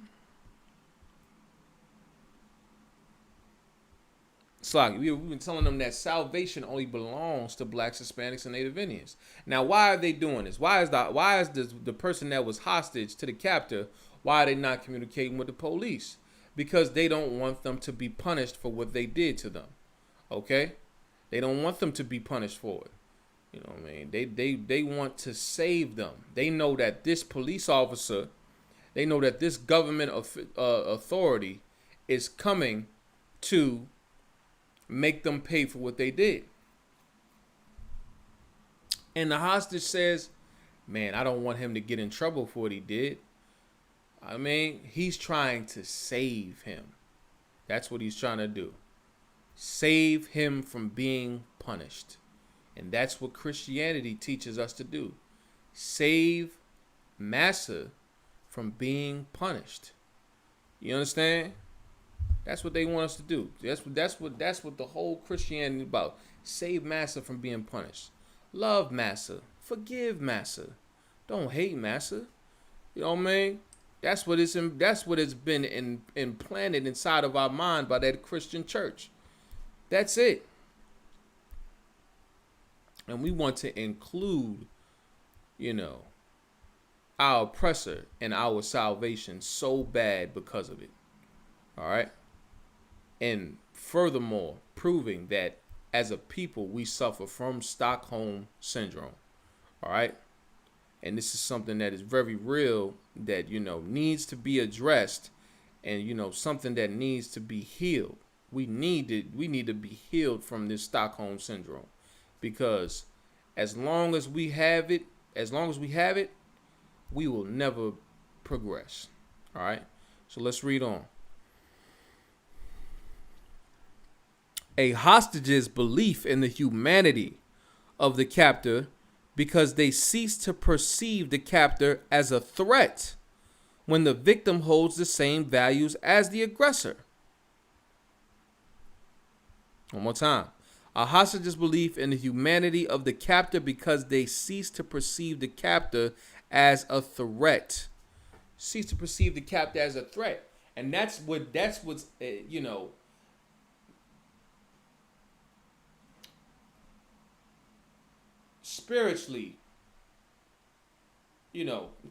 It's like we've been telling them that salvation only belongs to blacks, Hispanics, and Native Indians. Now, why are they doing this? Why is the person that was hostage to the captor, why are they not communicating with the police? Because they don't want them to be punished for what they did to them. Okay? They don't want them to be punished for it. You know what I mean? They want to save them. They know that this police officer, they know that this government authority is coming to make them pay for what they did. And the hostage says, man, I don't want him to get in trouble for what he did. I mean, he's trying to save him. That's what he's trying to do. Save him from being punished. And that's what Christianity teaches us to do. Save massa from being punished. You understand? That's what they want us to do. That's what the whole Christianity is about. Save massa from being punished. Love massa. Forgive massa. Don't hate massa. You know what I mean? That's what it's been implanted inside of our mind by that Christian church. That's it. And we want to include, our oppressor in our salvation so bad because of it. All right. And furthermore, proving that as a people, we suffer from Stockholm syndrome. All right. And this is something that is very real that, needs to be addressed and, something that needs to be healed. We need to be healed from this Stockholm syndrome, because as long as we have it, we will never progress. All right. So let's read on. A hostage's belief in the humanity of the captor, because they cease to perceive the captor as a threat when the victim holds the same values as the aggressor. One more time. A hostage's belief in the humanity of the captor, because they cease to perceive the captor as a threat. Cease to perceive the captor as a threat. And that's what's spiritually,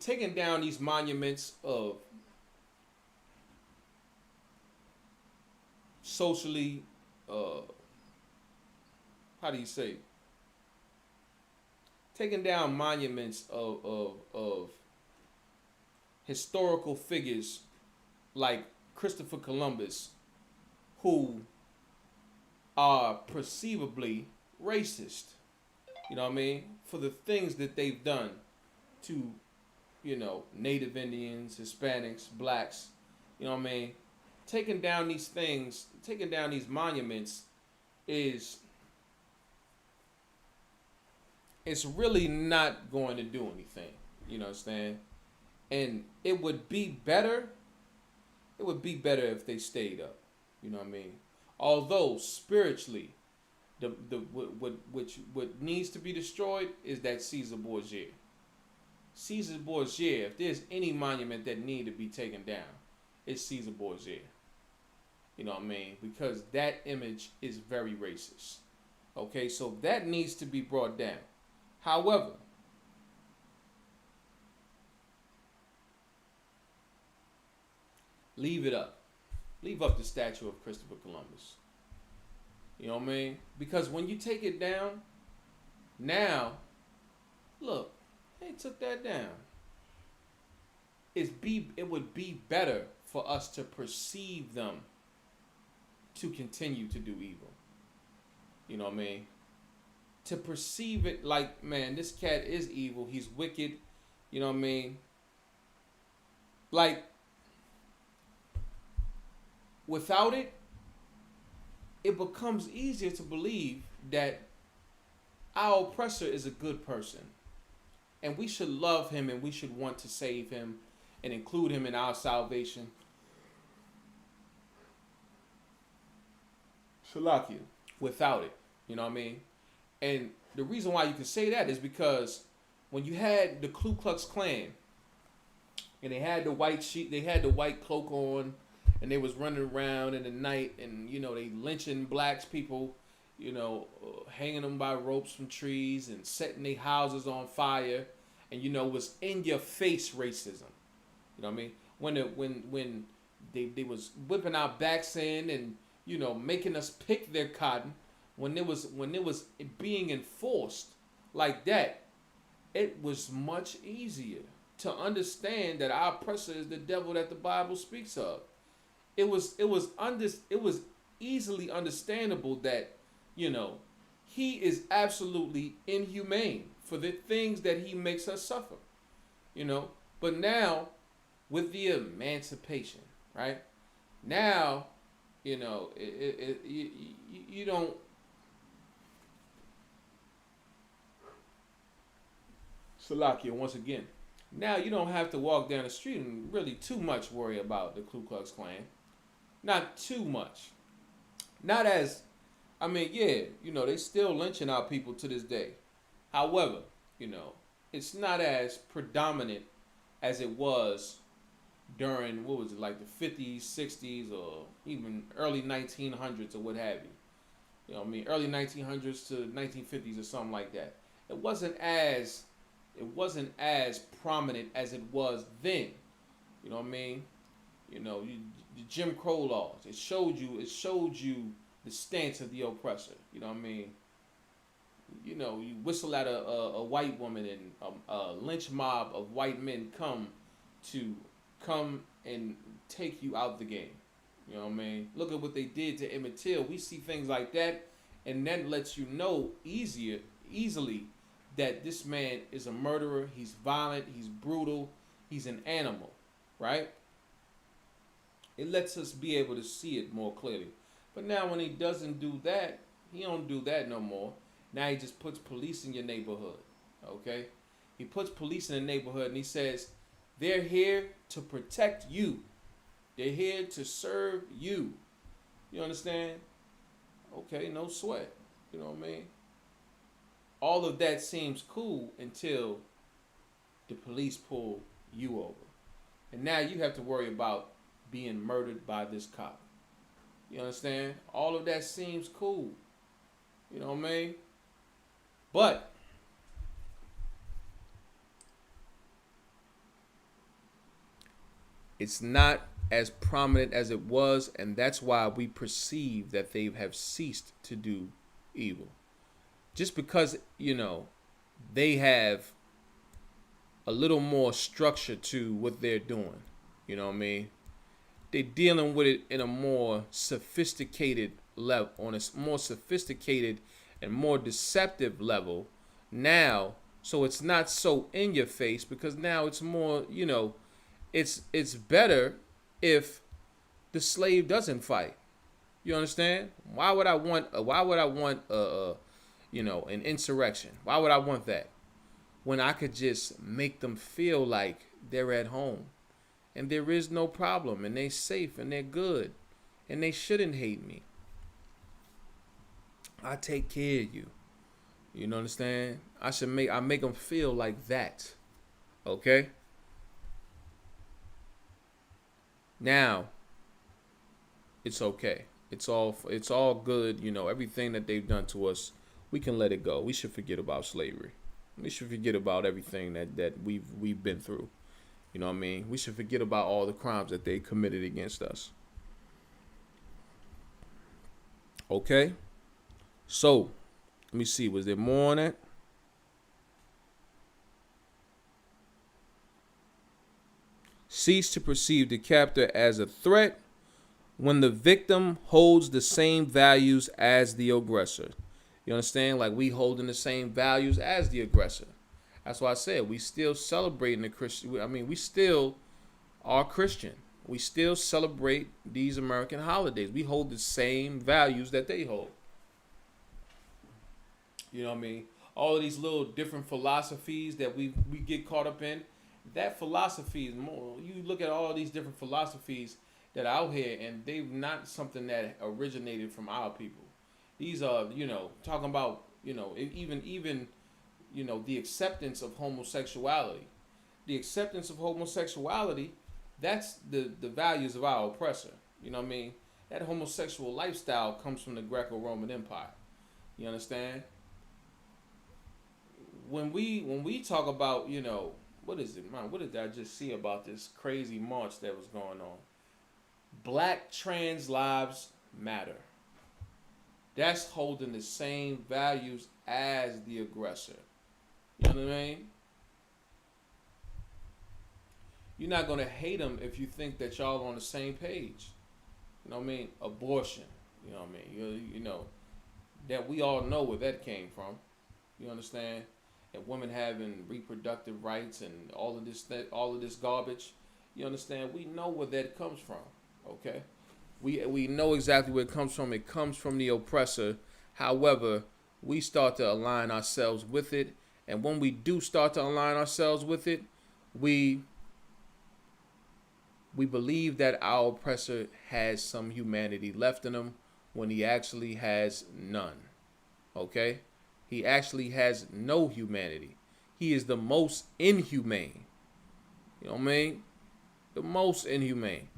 taking down these monuments of socially, taking down monuments of historical figures like Christopher Columbus, who are perceivably racist. You know what I mean? For the things that they've done to, Native Indians, Hispanics, blacks. You know what I mean? Taking down these things, taking down these monuments is it's really not going to do anything. You know what I'm saying? And it would be better if they stayed up. You know what I mean? Although spiritually, what needs to be destroyed is that Caesar Borgia. Caesar Borgia, if there's any monument that need to be taken down, it's Caesar Borgia. You know what I mean? Because that image is very racist. Okay, so that needs to be brought down. However, leave it up. Leave up the statue of Christopher Columbus. You know what I mean? Because when you take it down, now, look, they took that down. It would be better for us to perceive them to continue to do evil. You know what I mean? To perceive it like, man, this cat is evil. He's wicked. You know what I mean? Like, without it, it becomes easier to believe that our oppressor is a good person. And we should love him and we should want to save him and include him in our salvation. Shalakia. Without it. You know what I mean? And the reason why you can say that is because when you had the Ku Klux Klan and they had the white cloak on, and they was running around in the night, and you know they lynching blacks people, you know, hanging them by ropes from trees and setting their houses on fire, and you know was in your face racism. You know what I mean? When they was whipping our backs in and you know making us pick their cotton, when it was being enforced like that, it was much easier to understand that our oppressor is the devil that the Bible speaks of. It was easily understandable that, you know, he is absolutely inhumane for the things that he makes us suffer, you know. But now, with the emancipation, right? Now, you know, you don't. Salakia, once again. Now you don't have to walk down the street and really too much worry about the Ku Klux Klan. Not too much. Not as, I mean, yeah, you know, they still lynching our people to this day. However, you know, it's not as predominant as it was during, what was it, like the 50s, 60s, or even early 1900s or what have you. You know what I mean? Early 1900s to 1950s or something like that. It wasn't as prominent as it was then. You know what I mean? You know, the Jim Crow laws. It showed you the stance of the oppressor. You know what I mean? You know, you whistle at a white woman and a lynch mob of white men come and take you out the game. You know what I mean? Look at what they did to Emmett Till. We see things like that, and that lets you know easily that this man is a murderer. He's violent. He's brutal. He's an animal, right? It lets us be able to see it more clearly. But now when he doesn't do that, he don't do that no more. Now he just puts police in your neighborhood, okay? He puts police in the neighborhood and he says, they're here to protect you. They're here to serve you. You understand? Okay, no sweat. You know what I mean? All of that seems cool until the police pull you over. And now you have to worry about being murdered by this cop. You understand? All of that seems cool. You know what I mean? But it's not as prominent as it was, and that's why we perceive that they have ceased to do evil. Just because, you know, they have a little more structure to what they're doing. You know what I mean? They're dealing with it in a more sophisticated level, on a more sophisticated and more deceptive level now. So it's not so in your face, because now it's more, you know, it's better if the slave doesn't fight. You understand? Why would I want? Why would I want? An insurrection? Why would I want that when I could just make them feel like they're at home and there is no problem and they're safe and they're good and they shouldn't hate me. I take care of you. You know understand? I make them feel like that. Okay? Now, it's okay. It's all good, everything that they've done to us, we can let it go. We should forget about slavery. We should forget about everything that we've been through. You know what I mean? We should forget about all the crimes that they committed against us. Okay? So, let me see. Was there more on that? Cease to perceive the captor as a threat when the victim holds the same values as the aggressor. You understand? Like we holding the same values as the aggressor. That's why I said we still celebrating the Christian. I mean, we still are Christian. We still celebrate these American holidays. We hold the same values that they hold. You know what I mean? All of these little different philosophies that we get caught up in. That philosophy is more. You look at all these different philosophies that are out here, and they're not something that originated from our people. These are, talking about, even the acceptance of homosexuality. The acceptance of homosexuality, that's the values of our oppressor. You know what I mean? That homosexual lifestyle comes from the Greco-Roman Empire. You understand? When we talk about, what is it, man? What did I just see about this crazy march that was going on? Black trans lives matter. That's holding the same values as the aggressor. You know what I mean? You're not going to hate them if you think that y'all are on the same page. You know what I mean? Abortion. You know what I mean? You know that we all know where that came from. You understand? And women having reproductive rights and all of this garbage. You understand? We know where that comes from. Okay? We know exactly where it comes from. It comes from the oppressor. However, we start to align ourselves with it. And when we do start to align ourselves with it, we believe that our oppressor has some humanity left in him when he actually has none. Okay? He actually has no humanity. He is the most inhumane. You know what I mean? The most inhumane.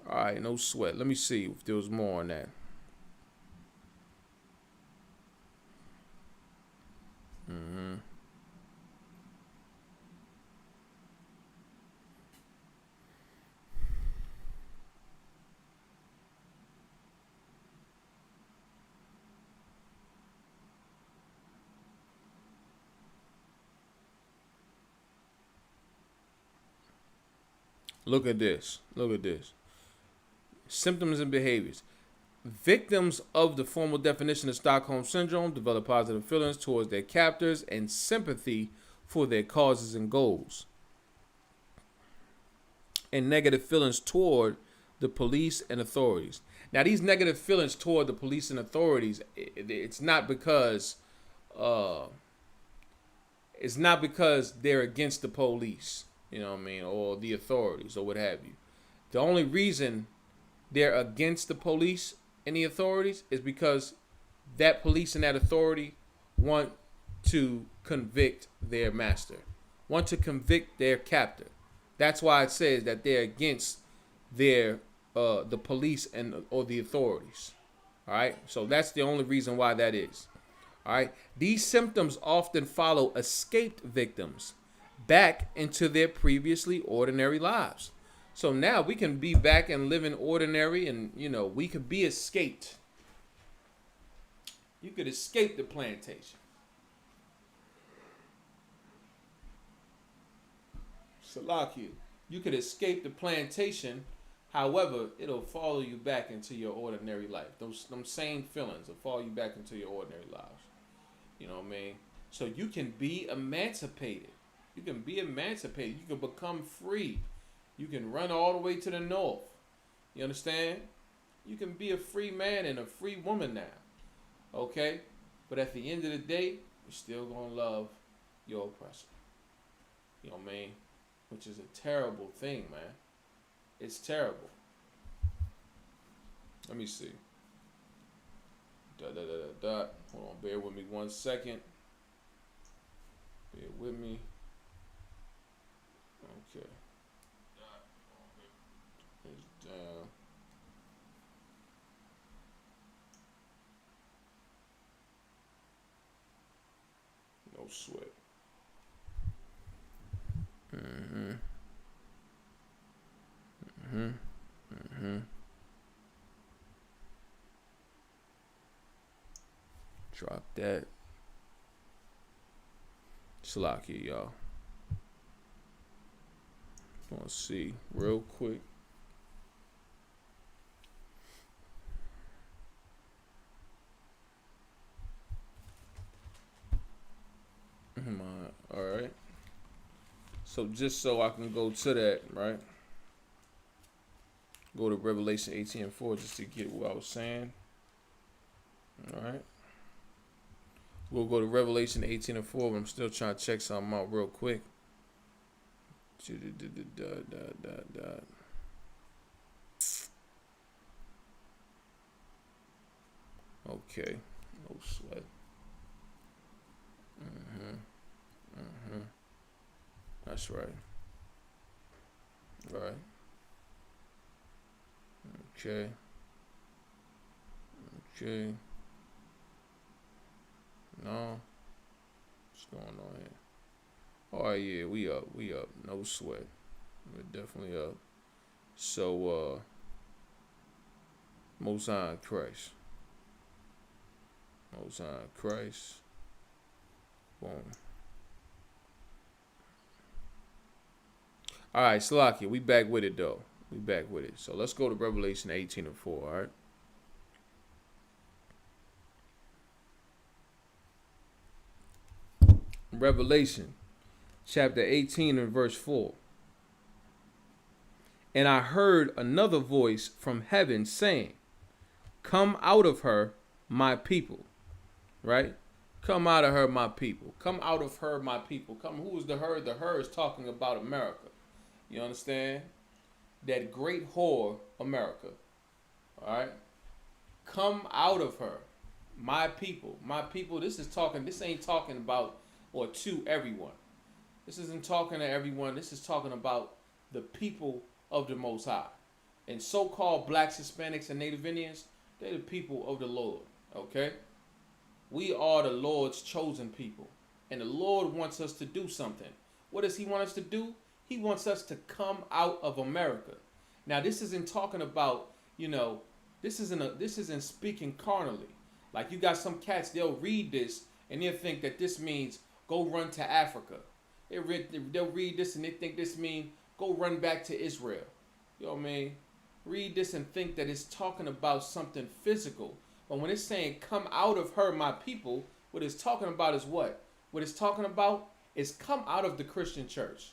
All right, no sweat. Let me see if there was more on that. Look at this. Look at this. Symptoms and behaviors. Victims of the formal definition of Stockholm Syndrome develop positive feelings towards their captors and sympathy for their causes and goals, and negative feelings toward the police and authorities. Now, these negative feelings toward the police and authorities, it's not because they're against the police, you know what I mean, or the authorities or what have you. The only reason they're against the police and the authorities is because that police and that authority want to convict their master, want to convict their captor. That's why it says that they're against the police or the authorities. All right, so that's the only reason why that is. All right, these symptoms often follow escaped victims back into their previously ordinary lives. So now we can be back and living ordinary, and we could be escaped. You could escape the plantation. Salakia. You could escape the plantation. However, it'll follow you back into your ordinary life. Them same feelings will follow you back into your ordinary lives. You know what I mean? So you can be emancipated. You can be emancipated. You can become free. You can run all the way to the north. You understand? You can be a free man and a free woman now. Okay? But at the end of the day, you're still gonna love your oppressor. You know what I mean? Which is a terrible thing, man. It's terrible. Let me see. Hold on, bear with me 1 second. Bear with me. Okay. It's down. No sweat. Drop that. Slocky, y'all. Let's see real quick. All right. So just so I can go to that, right? Go to Revelation 18:4 just to get what I was saying. All right. We'll go to Revelation 18:4, but I'm still trying to check something out real quick. Okay. No sweat. That's right. Right. Okay. Okay. No. What's going on here? Oh yeah, we up. We up. No sweat. We're definitely up. So Most High Christ. Most High Christ. Boom. All right, Salakia, we back with it though. We back with it. So let's go to Revelation 18:4. All right. Revelation chapter 18 and verse 4. And I heard another voice from heaven saying, "Come out of her, my people." Right? Come out of her, my people. Come out of her, my people. Come. Who is the her? The her is talking about America. You understand? That great whore, America. All right? Come out of her, my people. My people, this ain't talking about or to everyone. This isn't talking to everyone. This is talking about the people of the Most High. And so-called blacks, Hispanics, and Native Indians, they're the people of the Lord. Okay? We are the Lord's chosen people. And the Lord wants us to do something. What does he want us to do? He wants us to come out of America. Now, this isn't talking about, this isn't speaking carnally. Like, you got some cats, they'll read this and they'll think that this means go run to Africa. They'll read this and they think this means go run back to Israel. You know what I mean? Read this and think that it's talking about something physical. But when it's saying come out of her, my people, what it's talking about is what? What it's talking about is come out of the Christian church.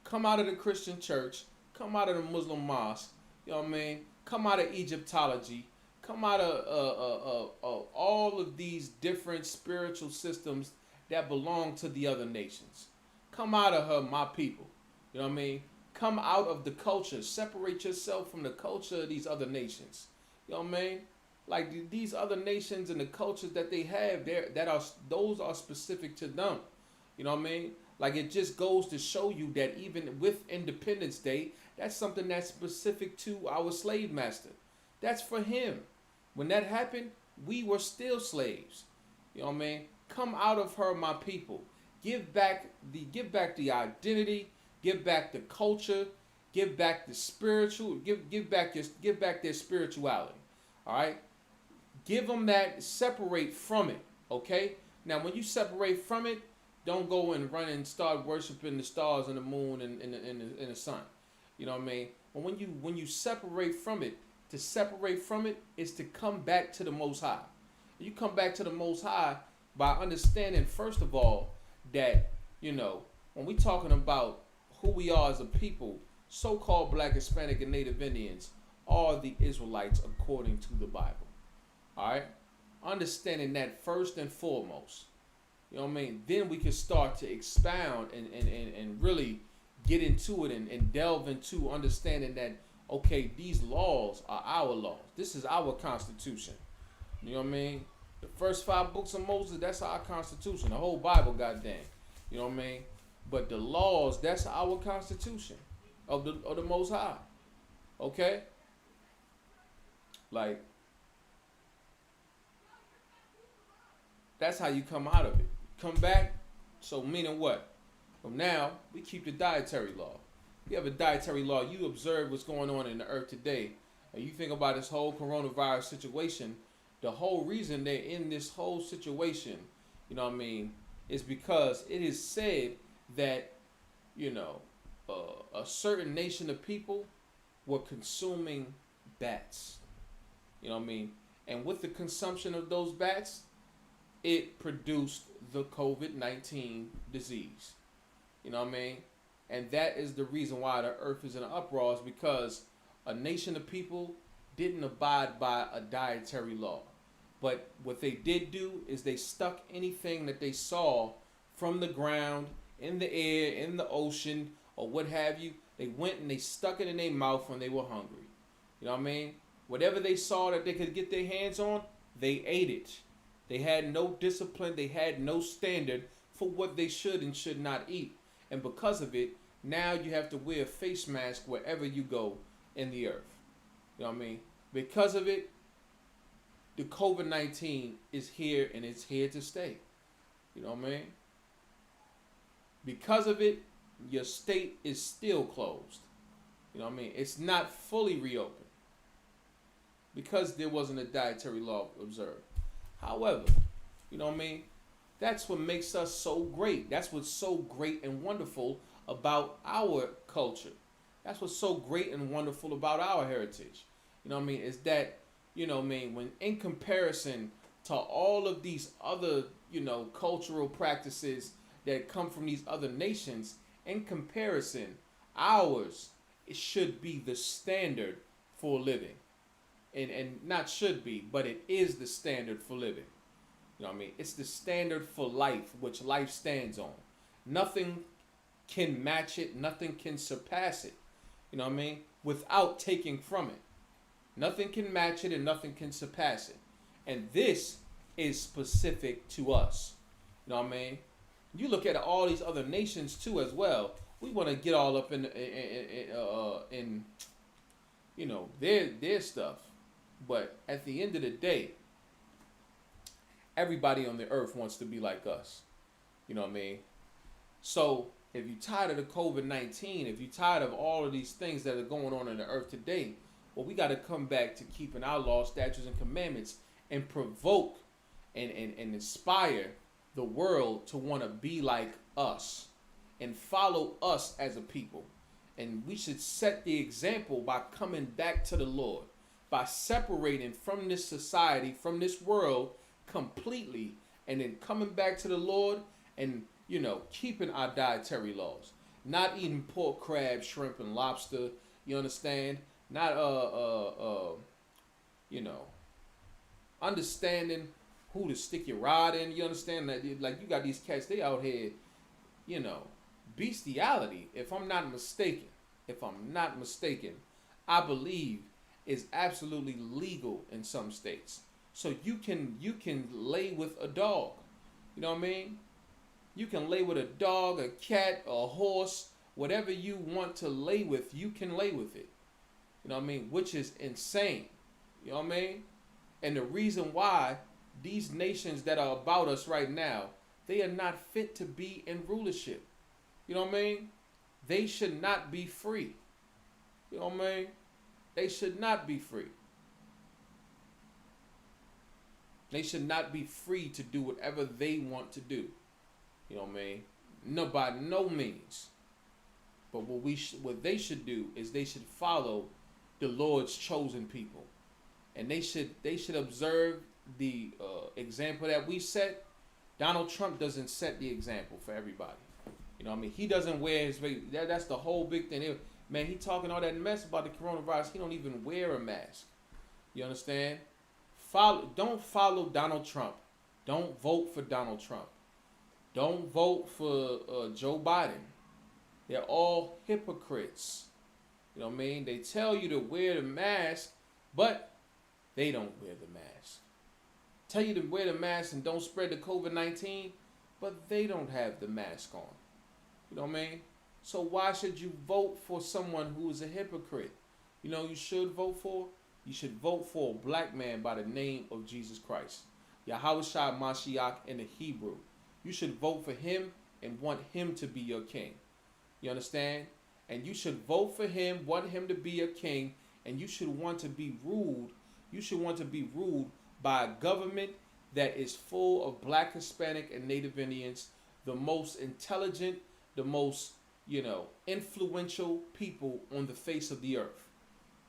Come out of the Christian church. Come out of the Muslim mosque. You know what I mean? Come out of Egyptology. Come out of all of these different spiritual systems that belong to the other nations. Come out of her, my people. You know what I mean? Come out of the culture. Separate yourself from the culture of these other nations. You know what I mean? Like these other nations and the cultures that they have, those are specific to them. You know what I mean? Like it just goes to show you that even with Independence Day, that's something that's specific to our slave master. That's for him. When that happened, we were still slaves. You know what I mean? Come out of her, my people. Give back the identity. Give back the culture. Give back the spiritual. Give back their spirituality. All right. Give them that. Separate from it. Okay. Now, when you separate from it, don't go and run and start worshiping the stars and the moon and the sun. You know what I mean? But when you separate from it, to separate from it is to come back to the Most High. You come back to the Most High by understanding, first of all, that, when we talking about who we are as a people, so-called Black, Hispanic, and Native Indians, are the Israelites according to the Bible? All right, understanding that first and foremost. You know what I mean? Then we can start to expound and really get into it and delve into understanding that, okay, these laws are our laws. This is our constitution. You know what I mean? The first 5 books of Moses, that's our constitution. The whole Bible, goddamn. You know what I mean? But the laws, that's our constitution of the Most High. Okay? Like, that's how you come out of it. Come back, so meaning what? From now, we keep the dietary law. You have a dietary law, you observe what's going on in the earth today, and you think about this whole coronavirus situation, the whole reason they're in this whole situation, you know what I mean, is because it is said that, you know, a certain nation of people were consuming bats. You know what I mean? And with the consumption of those bats, it produced the COVID-19 disease. You know what I mean? And that is the reason why the earth is in an uproar, is because a nation of people didn't abide by a dietary law. But what they did do is they stuck anything that they saw from the ground, in the air, in the ocean, or what have you. They went and they stuck it in their mouth when they were hungry. You know what I mean? Whatever they saw that they could get their hands on, they ate it. They had no discipline. They had no standard for what they should and should not eat. And because of it, now you have to wear a face mask wherever you go in the earth. You know what I mean? Because of it, the COVID-19 is here and it's here to stay. You know what I mean? Because of it, your state is still closed. You know what I mean? It's not fully reopened because there wasn't a dietary law observed. However, you know what I mean? That's what makes us so great. That's what's so great and wonderful about our culture. That's what's so great and wonderful about our heritage. You know what I mean? Is that, you know what I mean, when in comparison to all of these other, you know, cultural practices that come from these other nations, in comparison, ours, it should be the standard for living. And not should be, but it is the standard for living. You know what I mean? It's the standard for life, which life stands on. Nothing can match it. Nothing can surpass it. You know what I mean? Without taking from it. Nothing can match it and nothing can surpass it. And this is specific to us. You know what I mean? You look at all these other nations too as well. We want to get all up in you know, their stuff. But at the end of the day, everybody on the earth wants to be like us. You know what I mean? So if you're tired of the COVID-19, if you're tired of all of these things that are going on in the earth today, well, we got to come back to keeping our laws, statutes, and commandments and provoke and inspire the world to want to be like us and follow us as a people. And we should set the example by coming back to the Lord, by separating from this society, from this world completely, and then coming back to the Lord and, you know, keeping our dietary laws. Not eating pork, crab, shrimp, and lobster, you understand? Not, you know, understanding who to stick your rod in, you understand? That, like, you got these cats, they out here, you know, bestiality, if I'm not mistaken, I believe is absolutely legal in some states. So you can lay with a dog. You know what I mean? You can lay with a dog, a cat, a horse, whatever you want to lay with, you can lay with it. You know what I mean? Which is insane. You know what I mean? And the reason why these nations that are about us right now, they are not fit to be in rulership. You know what I mean? They should not be free. You know what I mean? They should not be free. They should not be free to do whatever they want to do. You know what I mean? No, by no means. But what they should do is they should follow the Lord's chosen people, and they should observe the example that we set. Donald Trump doesn't set the example for everybody. You know what I mean? He doesn't wear his face. That's the whole big thing. Man, he talking all that mess about the coronavirus. He don't even wear a mask. You understand? Don't follow Donald Trump. Don't vote for Donald Trump. Don't vote for Joe Biden. They're all hypocrites. You know what I mean? They tell you to wear the mask, but they don't wear the mask. Tell you to wear the mask and don't spread the COVID-19, but they don't have the mask on. You know what I mean? So why should you vote for someone who is a hypocrite? You know you should vote for? You should vote for a black man by the name of Jesus Christ. Yahushua Mashiach in the Hebrew. You should vote for him and want him to be your king. You understand? And you should vote for him, want him to be your king, and you should want to be ruled. You should want to be ruled by a government that is full of black, Hispanic, and Native Indians, the most intelligent, the most, influential people on the face of the earth.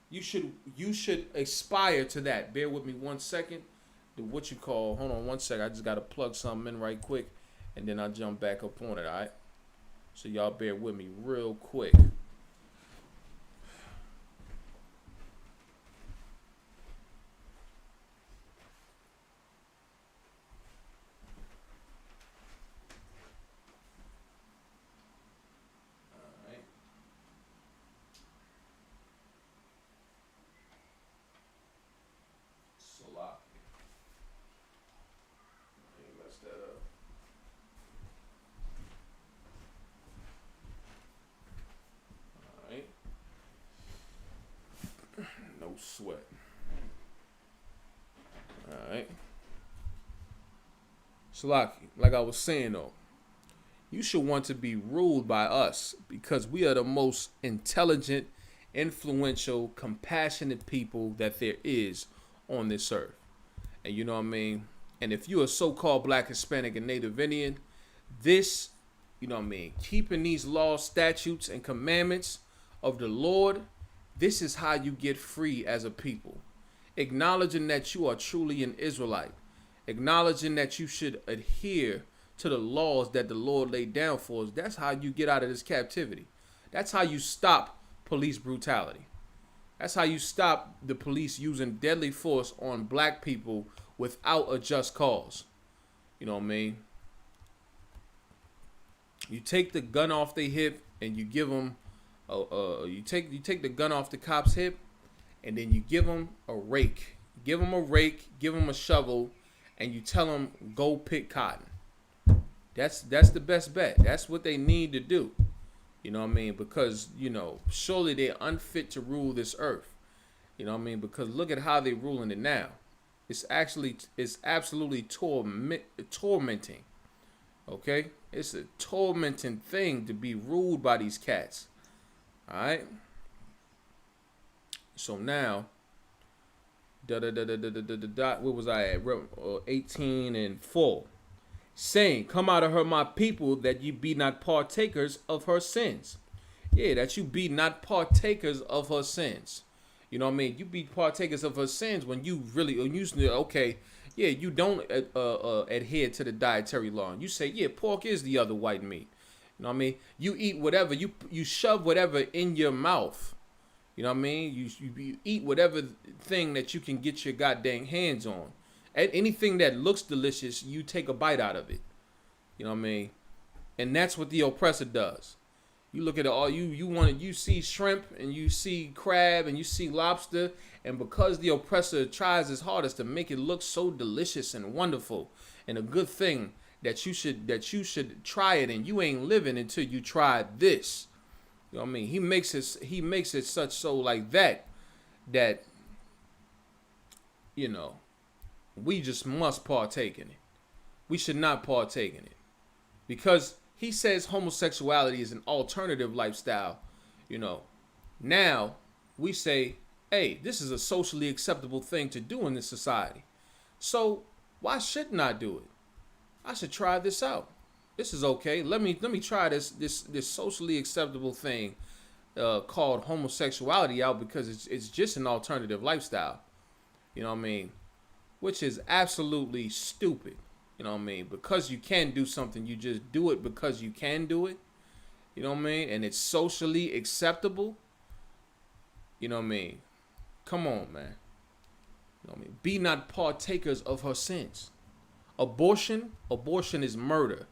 You should aspire to that. Bear with me 1 second. Hold on 1 second. I just got to plug something in right quick, and then I'll jump back up on it, all right? So y'all bear with me real quick. No sweat. Alright. Salaki, like I was saying though, you should want to be ruled by us because we are the most intelligent, influential, compassionate people that there is on this earth. And you know what I mean? And if you're a so-called black, Hispanic, and Native Indian, this, keeping these laws, statutes, and commandments of the Lord, this is how you get free as a people. Acknowledging that you are truly an Israelite. Acknowledging that you should adhere to the laws that the Lord laid down for us. That's how you get out of this captivity. That's how you stop police brutality. That's how you stop the police using deadly force on black people without a just cause. You know what I mean? You take the gun off their hip and you give them you take the gun off the cop's hip, and then you give them a rake. Give them a rake, give them a shovel, and you tell them go pick cotton. That's the best bet. That's what they need to do. You know what I mean? Because surely they're unfit to rule this earth. You know what I mean? Because look at how they're ruling it now. It's absolutely tormenting. Okay, it's a tormenting thing to be ruled by these cats. All right. So now, where was I at? 18:4, saying, "Come out of her, my people, that ye be not partakers of her sins." Yeah, that you be not partakers of her sins. You know what I mean? You be partakers of her sins when you really, you don't adhere to the dietary law. And you say, yeah, pork is the other white meat. You know what I mean? You eat whatever, you shove whatever in your mouth. You know what I mean? You eat whatever thing that you can get your goddamn hands on. Anything that looks delicious, you take a bite out of it. You know what I mean? And that's what the oppressor does. You look at it all, you see shrimp and you see crab and you see lobster, and because the oppressor tries his hardest to make it look so delicious and wonderful and a good thing that you should try it, and you ain't living until you try this. You know what I mean? He makes it such so like that we just must partake in it. We should not partake in it. Because he says homosexuality is an alternative lifestyle. Now we say, hey, this is a socially acceptable thing to do in this society. So why shouldn't I do it? I should try this out. This is okay. Let me try this socially acceptable thing called homosexuality out, because it's just an alternative lifestyle. You know what I mean? Which is absolutely stupid. You know what I mean? Because you can do something, you just do it because you can do it. You know what I mean? And it's socially acceptable. You know what I mean? Come on, man. You know what I mean? Be not partakers of her sins. Abortion is murder.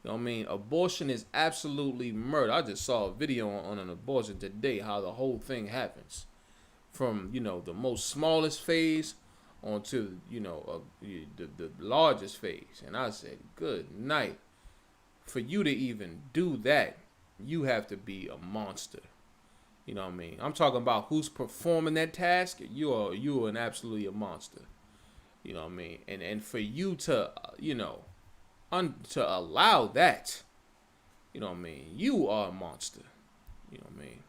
You know what I mean? Abortion is absolutely murder. I just saw a video on an abortion today, how the whole thing happens. From, the most smallest phase onto, the largest phase. And I said, good night. For you to even do that, you have to be a monster. You know what I mean? I'm talking about who's performing that task. You are an absolutely a monster. You know what I mean? And for you to to allow that, you know what I mean? You are a monster. You know what I mean?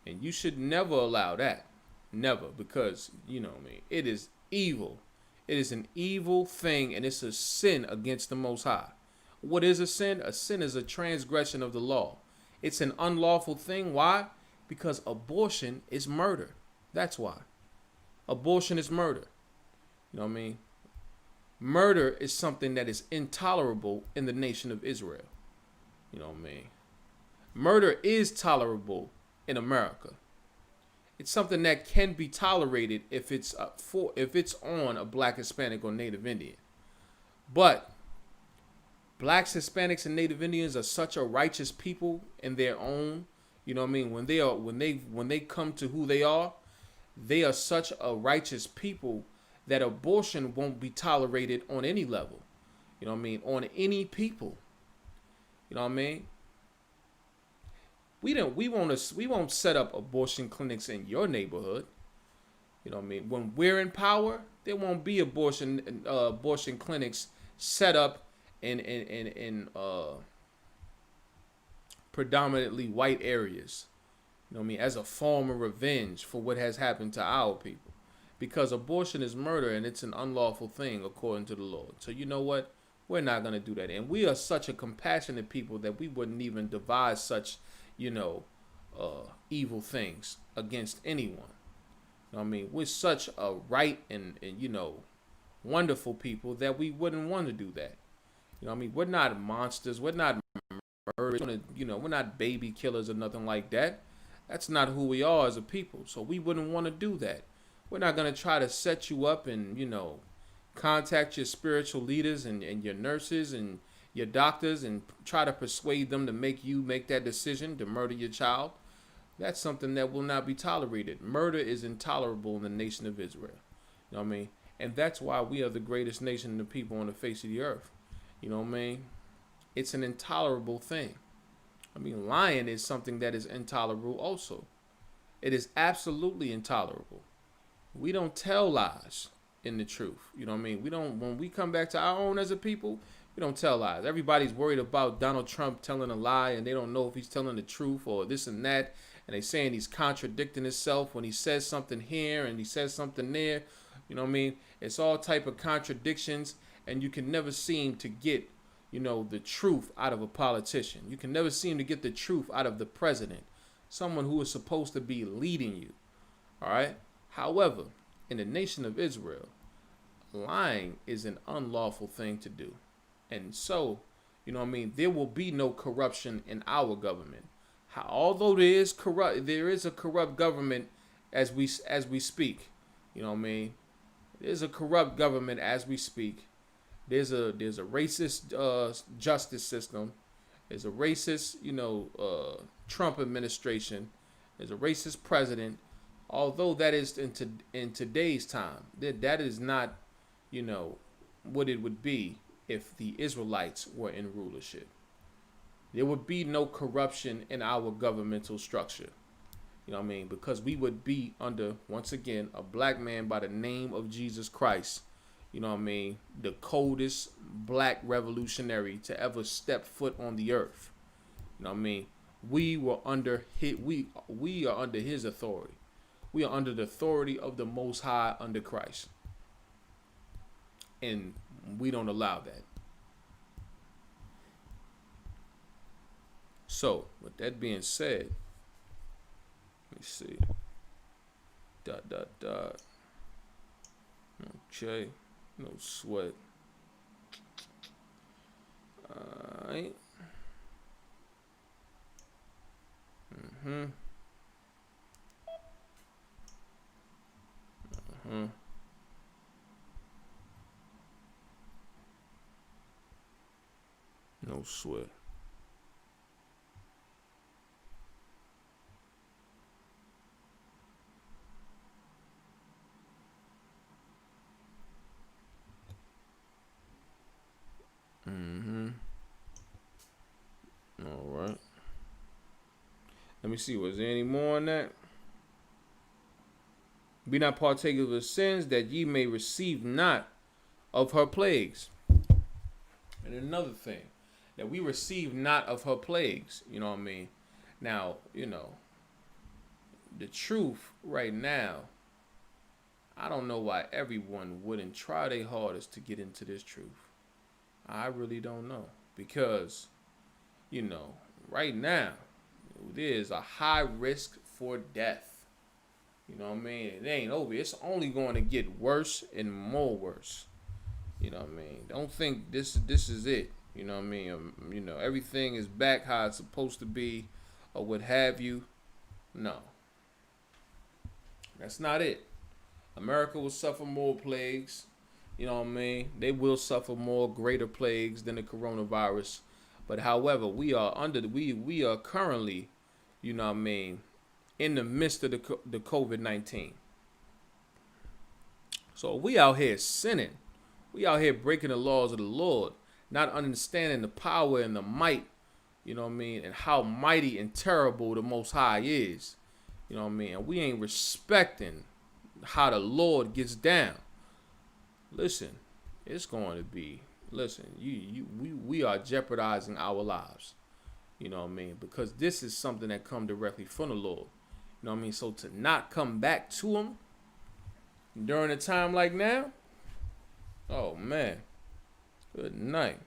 And you should never allow that. Never, because you know what I mean? It is evil. It is an evil thing, and it's a sin against the Most High. What is a sin? A sin is a transgression of the law. It's an unlawful thing. Why? Because abortion is murder. That's why. Abortion is murder. You know what I mean? Murder is something that is intolerable in the nation of Israel. You know what I mean? Murder is tolerable in America. It's something that can be tolerated if it's on a black, Hispanic, or Native Indian. But blacks, Hispanics, and Native Indians are such a righteous people in their own. You know what I mean? When they come to who they are such a righteous people that abortion won't be tolerated on any level. You know what I mean? On any people. You know what I mean? We won't set up abortion clinics in your neighborhood. You know what I mean? When we're in power, there won't be abortion clinics set up in predominantly white areas. You know what I mean? As a form of revenge for what has happened to our people. Because abortion is murder and it's an unlawful thing according to the Lord. So you know what? We're not going to do that. And we are such a compassionate people that we wouldn't even devise such, evil things against anyone. You know what I mean? We're such a right and wonderful people that we wouldn't want to do that. You know what I mean? We're not monsters. We're not murderers. We're not baby killers or nothing like that. That's not who we are as a people. So we wouldn't want to do that. We're not going to try to set you up and, contact your spiritual leaders and your nurses and your doctors and try to persuade them to make that decision to murder your child. That's something that will not be tolerated. Murder is intolerable in the nation of Israel. You know what I mean? And that's why we are the greatest nation of people on the face of the earth. You know what I mean? It's an intolerable thing. I mean, lying is something that is intolerable also. It is absolutely intolerable. We don't tell lies in the truth. You know what I mean? When we come back to our own as a people, we don't tell lies. Everybody's worried about Donald Trump telling a lie and they don't know if he's telling the truth or this and that. And they saying he's contradicting himself when he says something here and he says something there. You know what I mean? It's all type of contradictions, and you can never seem to get, the truth out of a politician. You can never seem to get the truth out of the president, someone who is supposed to be leading you. All right? However, in the nation of Israel, lying is an unlawful thing to do. And so, there will be no corruption in our government. Although there is a corrupt government as we speak. You know what I mean? There's a corrupt government as we speak. There's a racist justice system. There's a racist, Trump administration. There's a racist president. Although that is in today's time, that is not, what it would be if the Israelites were in rulership. There would be no corruption in our governmental structure. You know what I mean? Because we would be under, once again, a black man by the name of Jesus Christ. You know what I mean? The coldest black revolutionary to ever step foot on the earth. You know what I mean? We are under his authority. We are under the authority of the Most High under Christ. And we don't allow that. So, with that being said, let me see. Okay. No sweat. Alright. No sweat. Mm-hmm. All right. Let me see. Was there any more on that? Be not partakers of her sins, that ye may receive not of her plagues. And another thing, that we receive not of her plagues. You know what I mean? Now, the truth right now, I don't know why everyone wouldn't try their hardest to get into this truth. I really don't know. Because, right now, there's a high risk for death. You know what I mean? It ain't over. It's only going to get worse and more worse. You know what I mean? Don't think this is it. You know what I mean? Everything is back how it's supposed to be, or what have you. No, that's not it. America will suffer more plagues. You know what I mean? They will suffer more greater plagues than the coronavirus. But however, we are we are currently, you know what I mean, in the midst of the COVID-19. So we out here sinning. We out here breaking the laws of the Lord, not understanding the power and the might, you know what I mean, and how mighty and terrible the Most High is. You know what I mean? And we ain't respecting how the Lord gets down. Listen, it's going to be, we are jeopardizing our lives. You know what I mean? Because this is something that come directly from the Lord. You know what I mean? So to not come back to him during a time like now, oh man, good night.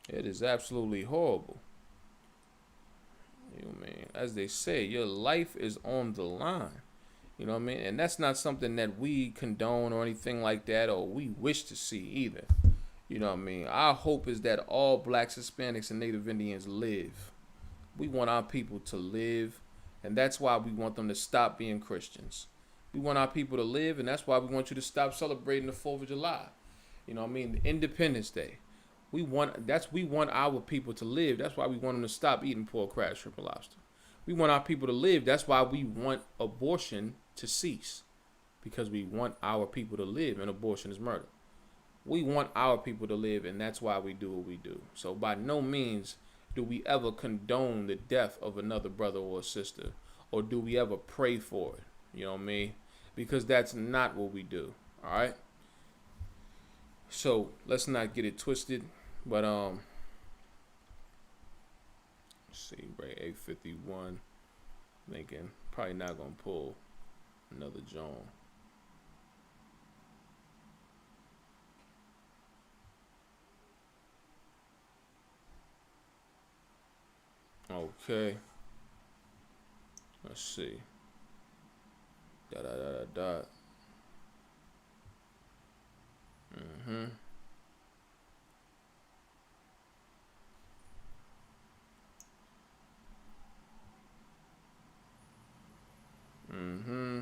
It is absolutely horrible. You know what I mean? As they say, your life is on the line. You know what I mean? And that's not something that we condone or anything like that, or we wish to see either. You know what I mean? Our hope is that all blacks, Hispanics, and Native Indians live. We want our people to live, and that's why we want them to stop being Christians. We want our people to live, and that's why we want you to stop celebrating the 4th of July. You know what I mean? Independence Day. We want our people to live. That's why we want them to stop eating pork, crab, shrimp, and lobster. We want our people to live. That's why we want abortion to cease, because we want our people to live, and abortion is murder. We want our people to live, and that's why we do what we do. So by no means do we ever condone the death of another brother or sister, or do we ever pray for it. You know what I mean? Because that's not what we do. All right? So let's not get it twisted. But let's see, right, 851. Thinking probably not gonna pull another John. Okay. Let's see. Da da da da da. Mm-hmm. Mm-hmm.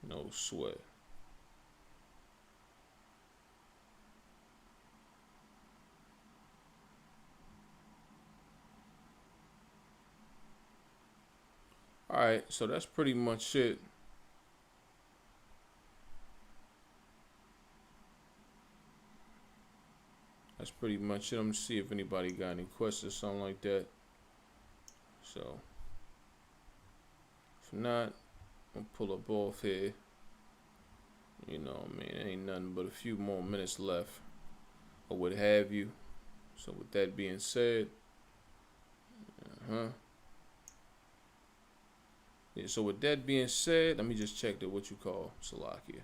No sweat. All right, so that's pretty much it. That's pretty much it. I'm gonna see if anybody got any questions or something like that. So, if not, I'm gonna pull up off here. You know what I mean? Ain't nothing but a few more minutes left, or what have you. So with that being said, yeah, so with that being said, let me just check the what you call Salakia.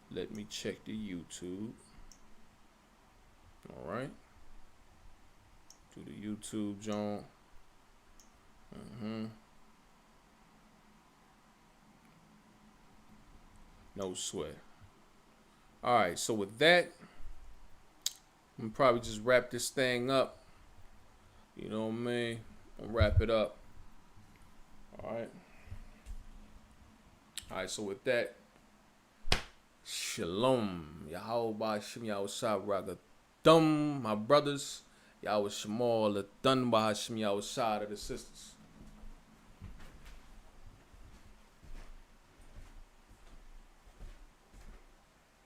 Let me check the YouTube. All right. To the YouTube, John. No sweat. All right, so with that, I'm probably just wrap this thing up. You know what I mean? I'll wrap it up. All right. All right, so with that, Shalom. Yahweh Shem Yahweh Ragadum, my brothers. Yahweh Shemal, the Dun Bahashim Yahweh to the sisters.